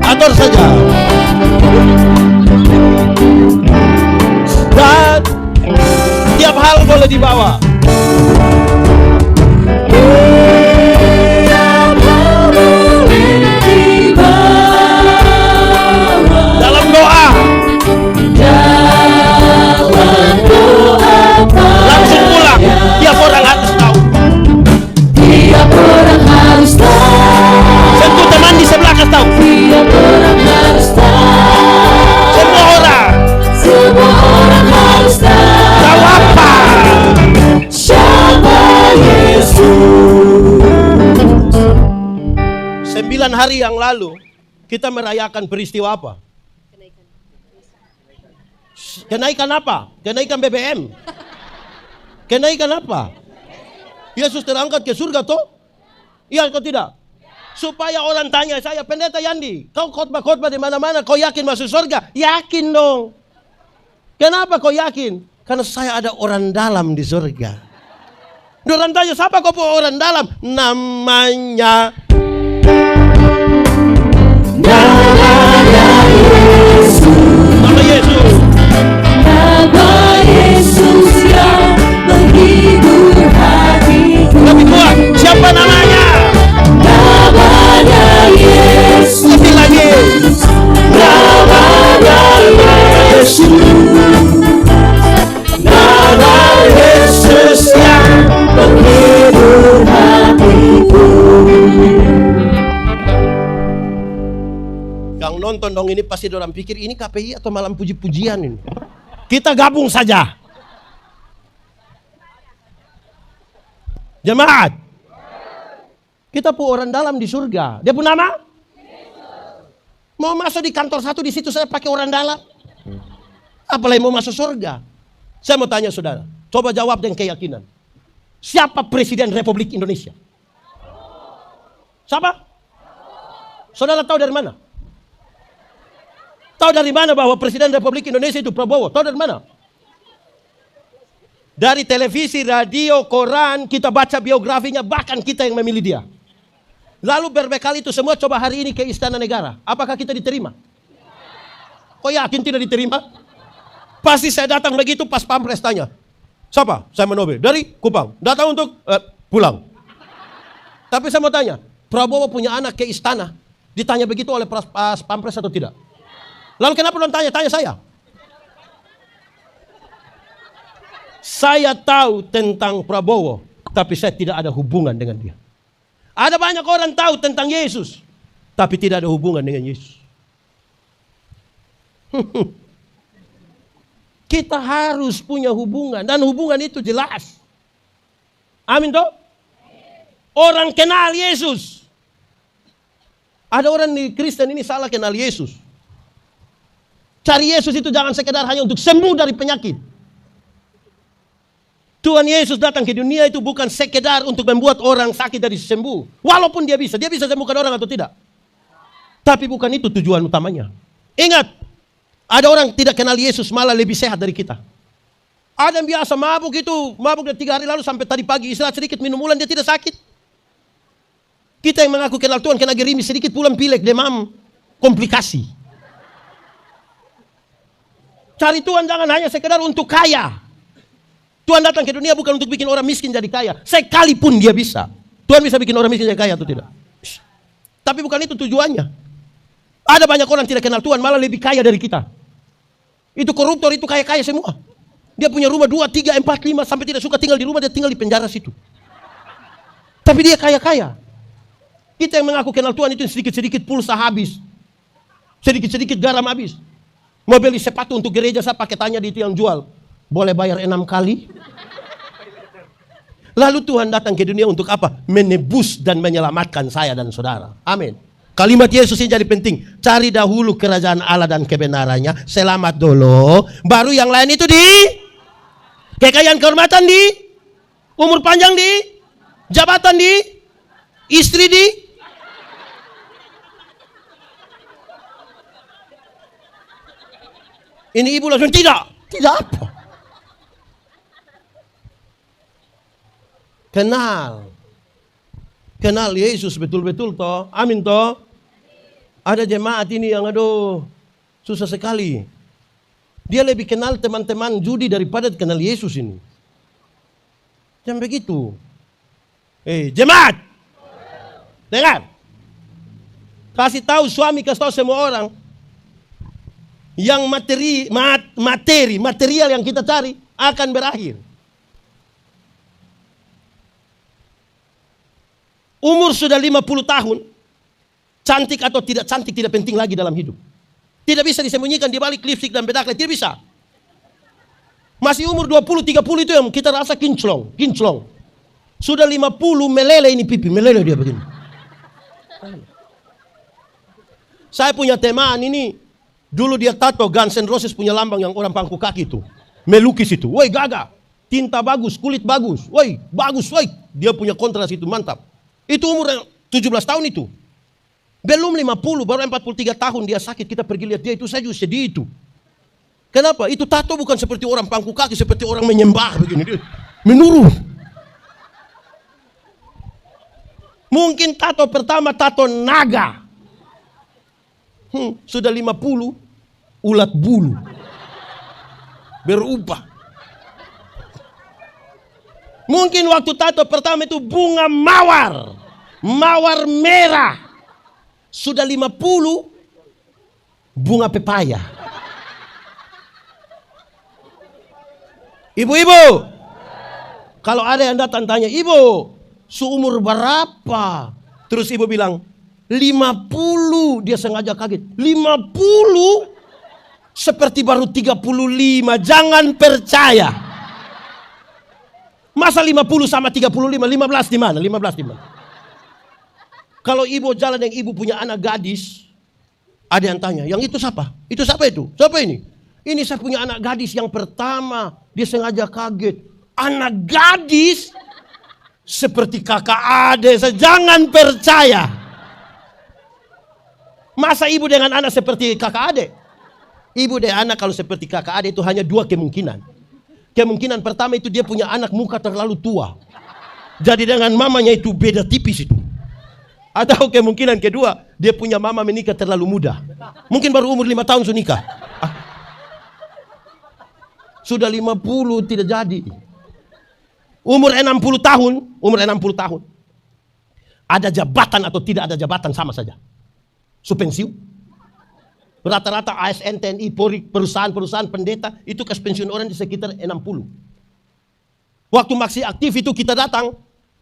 Atur saja. Dan tiap hal boleh dibawa. Dalam doa. Langsung pulang. Tiap orang harus tahu. Sentuh teman di sebelah kasih tahu. Semua orang harus tahu apa? Siapa Yesus. 9 hari yang lalu kita merayakan peristiwa apa? Kenaikan apa? Kenaikan BBM. Kenaikan apa? Yesus terangkat ke surga toh? Iya atau tidak? Supaya orang tanya saya, pendeta Yandi, kau khotbah-khotbah di mana-mana, kau yakin masuk surga? Yakin dong. Kenapa kau yakin? Karena saya ada orang dalam di surga. Orang tanya, siapa kau orang dalam? Namanya Yesus. Nama Yesus yang menghibur hatiku. Lebih kuat, siapa namanya? Namanya Yesus. Lebih lagi. Namanya Yesus. Nama Yesus yang menghibur hatiku. Yang nonton dong ini pasti orang pikir ini KPI atau malam puji-pujian ini. Kita gabung saja. Jemaat. Kita pun orang dalam di surga. Dia pun nama? Mau masuk di kantor satu di situ saya pakai orang dalam. Apalagi mau masuk surga. Saya mau tanya saudara. Coba jawab dengan keyakinan. Siapa Presiden Republik Indonesia? Siapa? Saudara tahu dari mana? Tahu dari mana bahwa Presiden Republik Indonesia itu Prabowo? Tahu dari mana? Dari televisi, radio, koran, kita baca biografinya, bahkan kita yang memilih dia. Lalu berbekal itu semua coba hari ini ke Istana Negara. Apakah kita diterima? Kok yakin tidak diterima? Pasti saya datang begitu pas pampres tanya. Siapa? Saya Manobe. Dari Kupang. Datang untuk pulang. Tapi saya mau tanya, Prabowo punya anak ke istana. Ditanya begitu oleh pas pampres atau tidak? Lalu kenapa belum tanya saya? Saya tahu tentang Prabowo, tapi saya tidak ada hubungan dengan dia. Ada banyak orang tahu tentang Yesus, tapi tidak ada hubungan dengan Yesus. Kita harus punya hubungan, dan hubungan itu jelas. Amin toh? Orang kenal Yesus. Ada orang di Kristen ini salah kenal Yesus. Cari Yesus itu jangan sekedar hanya untuk sembuh dari penyakit. Tuhan Yesus datang ke dunia itu bukan sekedar untuk membuat orang sakit dari sembuh. Walaupun dia bisa sembuhkan orang atau tidak. Tapi bukan itu tujuan utamanya. Ingat, ada orang tidak kenal Yesus malah lebih sehat dari kita. Ada yang biasa mabuk dari 3 hari lalu sampai tadi pagi istirahat sedikit minum ulan dia tidak sakit. Kita yang mengaku kenal Tuhan kena gerimis sedikit pulang pilek, demam, komplikasi. Cari Tuhan jangan hanya sekedar untuk kaya. Tuhan datang ke dunia bukan untuk bikin orang miskin jadi kaya. Sekalipun dia bisa. Tuhan bisa bikin orang miskin jadi kaya atau tidak? Tapi bukan itu tujuannya. Ada banyak orang tidak kenal Tuhan malah lebih kaya dari kita. Itu koruptor, itu kaya-kaya semua. Dia punya rumah 2, 3, 4, 5 sampai tidak suka tinggal di rumah, dia tinggal di penjara situ. Tapi dia kaya-kaya. Kita yang mengaku kenal Tuhan itu sedikit-sedikit pulsa habis. Sedikit-sedikit garam habis. Mau beli sepatu untuk gereja saya pakai tanya di itu yang jual. Boleh bayar 6 kali? Lalu Tuhan datang ke dunia untuk apa? Menebus dan menyelamatkan saya dan saudara. Amin. Kalimat Yesus ini jadi penting. Cari dahulu kerajaan Allah dan kebenarannya. Selamat dulu. Baru yang lain itu di kekayaan kehormatan di, umur panjang di, jabatan di, istri di. Ini ibu langsung tidak apa. Kenal Yesus betul-betul toh. Amin toh. Ada jemaat ini yang aduh susah sekali. Dia lebih kenal teman-teman judi daripada kenal Yesus ini. Jangan begitu. Jemaat. Dengar. Kasih tahu suami, kasih tahu semua orang. Yang material yang kita cari akan berakhir. Umur sudah 50 tahun, cantik atau tidak cantik tidak penting lagi dalam hidup. Tidak bisa disembunyikan di balik lipstik dan bedak, tidak bisa. Masih umur 20-30 itu yang kita rasa kinclong. Sudah 50 meleleh ini pipi, meleleh dia begini. Saya punya teman ini, dulu dia tato Guns N' Roses punya lambang yang orang pangku kaki itu. Melukis itu, woi gagah, tinta bagus, kulit bagus, woi bagus, woi. Dia punya kontras itu, mantap. Itu umur 17 tahun itu. Belum 50, baru 43 tahun dia sakit. Kita pergi lihat dia itu, saya juga sedih itu. Kenapa? Itu tato bukan seperti orang pangku kaki, seperti orang menyembah begini. Dia menurun. Mungkin tato pertama tato naga. Sudah 50, ulat bulu. Berubah. Mungkin waktu tato pertama itu bunga mawar. Mawar merah. Sudah 50, bunga pepaya. Ibu-ibu, kalau ada yang datang tanya, ibu, seumur berapa? Terus ibu bilang, 50. Dia sengaja kaget. 50? Seperti baru 35. Jangan percaya. Masa 50 sama 35? 15 di mana? 15 di mana? Kalau ibu jalan yang ibu punya anak gadis, ada yang tanya, yang itu siapa? Itu siapa itu? Siapa ini? Ini saya punya anak gadis yang pertama. Dia sengaja kaget. Anak gadis? Seperti kakak adik. Jangan percaya. Masa ibu dengan anak seperti kakak adik? Ibu dan anak kalau seperti kakak adik itu hanya 2 kemungkinan. Kemungkinan pertama itu dia punya anak muka terlalu tua. Jadi dengan mamanya itu beda tipis itu. Atau kemungkinan kedua, dia punya mama menikah terlalu muda. Mungkin baru umur 5 tahun sudah nikah. Sudah 50 tidak jadi. Umur 60 tahun. Ada jabatan atau tidak ada jabatan sama saja. So pensiun. Rata-rata ASN, TNI, Polri, perusahaan pendeta itu kas pensiun orang di sekitar 60. Waktu masih aktif itu kita datang,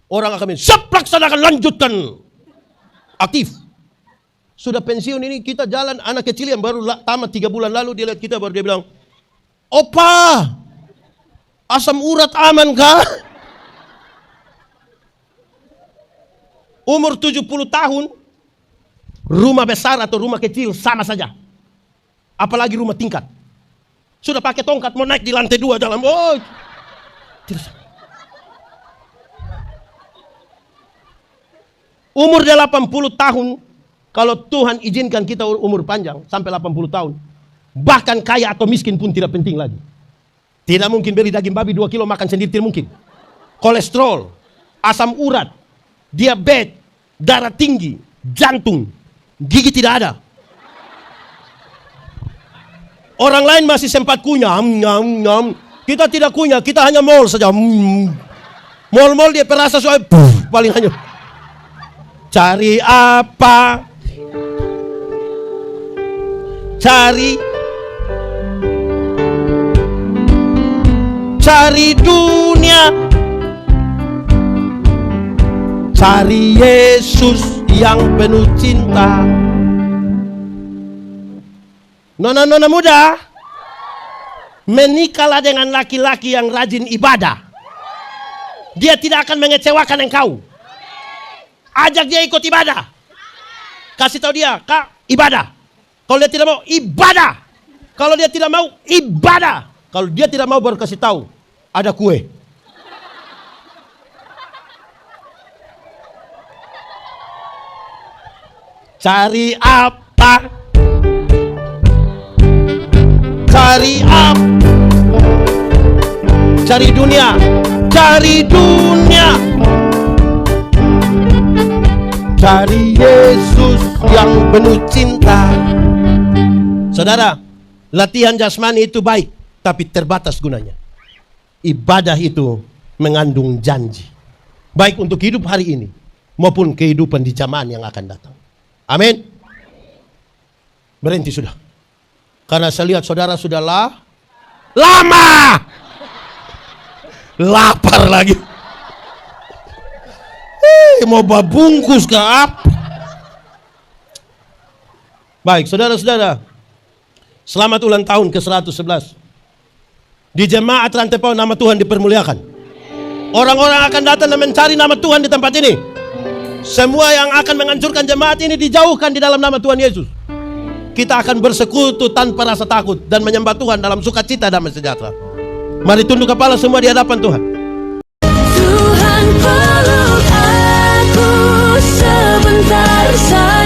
orang akan bilang, siap laksanakan, lanjutkan. Aktif. Sudah pensiun ini kita jalan, anak kecil yang baru tamat 3 bulan lalu, dia lihat kita baru dia bilang, opa, asam urat aman kah? Umur 70 tahun, rumah besar atau rumah kecil sama saja. Apalagi rumah tingkat. Sudah pakai tongkat mau naik di lantai 2 dalam. Oh, tidak. Umur dia 80 tahun, kalau Tuhan izinkan kita umur panjang sampai 80 tahun, bahkan kaya atau miskin pun tidak penting lagi. Tidak mungkin beli daging babi 2 kilo makan sendiri, tidak mungkin. Kolesterol, asam urat, diabetes, darah tinggi, jantung, gigi tidak ada. Orang lain masih sempat kunyah, kita tidak kunyah, kita hanya mall saja. Mall dia perasa soal paling hanya. Cari apa? Cari dunia. Cari Yesus yang penuh cinta. Nona muda, menikahlah dengan laki-laki yang rajin ibadah. Dia tidak akan mengecewakan engkau. Ajak dia ikut ibadah. Kasih tahu dia, Kak, ibadah. Kalau dia tidak mau, ibadah. Kalau dia tidak mau, ibadah. Kalau dia tidak mau, baru kasih tahu, ada kue. Cari apa? Cari apa? Cari dunia. Cari dunia. Cari Yesus yang penuh cinta. Saudara, latihan jasmani itu baik, tapi terbatas gunanya. Ibadah itu mengandung janji, baik untuk hidup hari ini maupun kehidupan di zaman yang akan datang. Amin. Berhenti sudah. Karena saya lihat saudara sudah lama. Lapar lagi. Mau babungkus ke apa? Baik, saudara-saudara. Selamat ulang tahun ke-111. Di jemaat Rantai Pau nama Tuhan dipermuliakan. Orang-orang akan datang dan mencari nama Tuhan di tempat ini. Semua yang akan menghancurkan jemaat ini dijauhkan di dalam nama Tuhan Yesus. Kita akan bersekutu tanpa rasa takut dan menyembah Tuhan dalam sukacita damai sejahtera. Mari tunduk kepala semua di hadapan Tuhan. Tuhan peluk aku sebentar saja.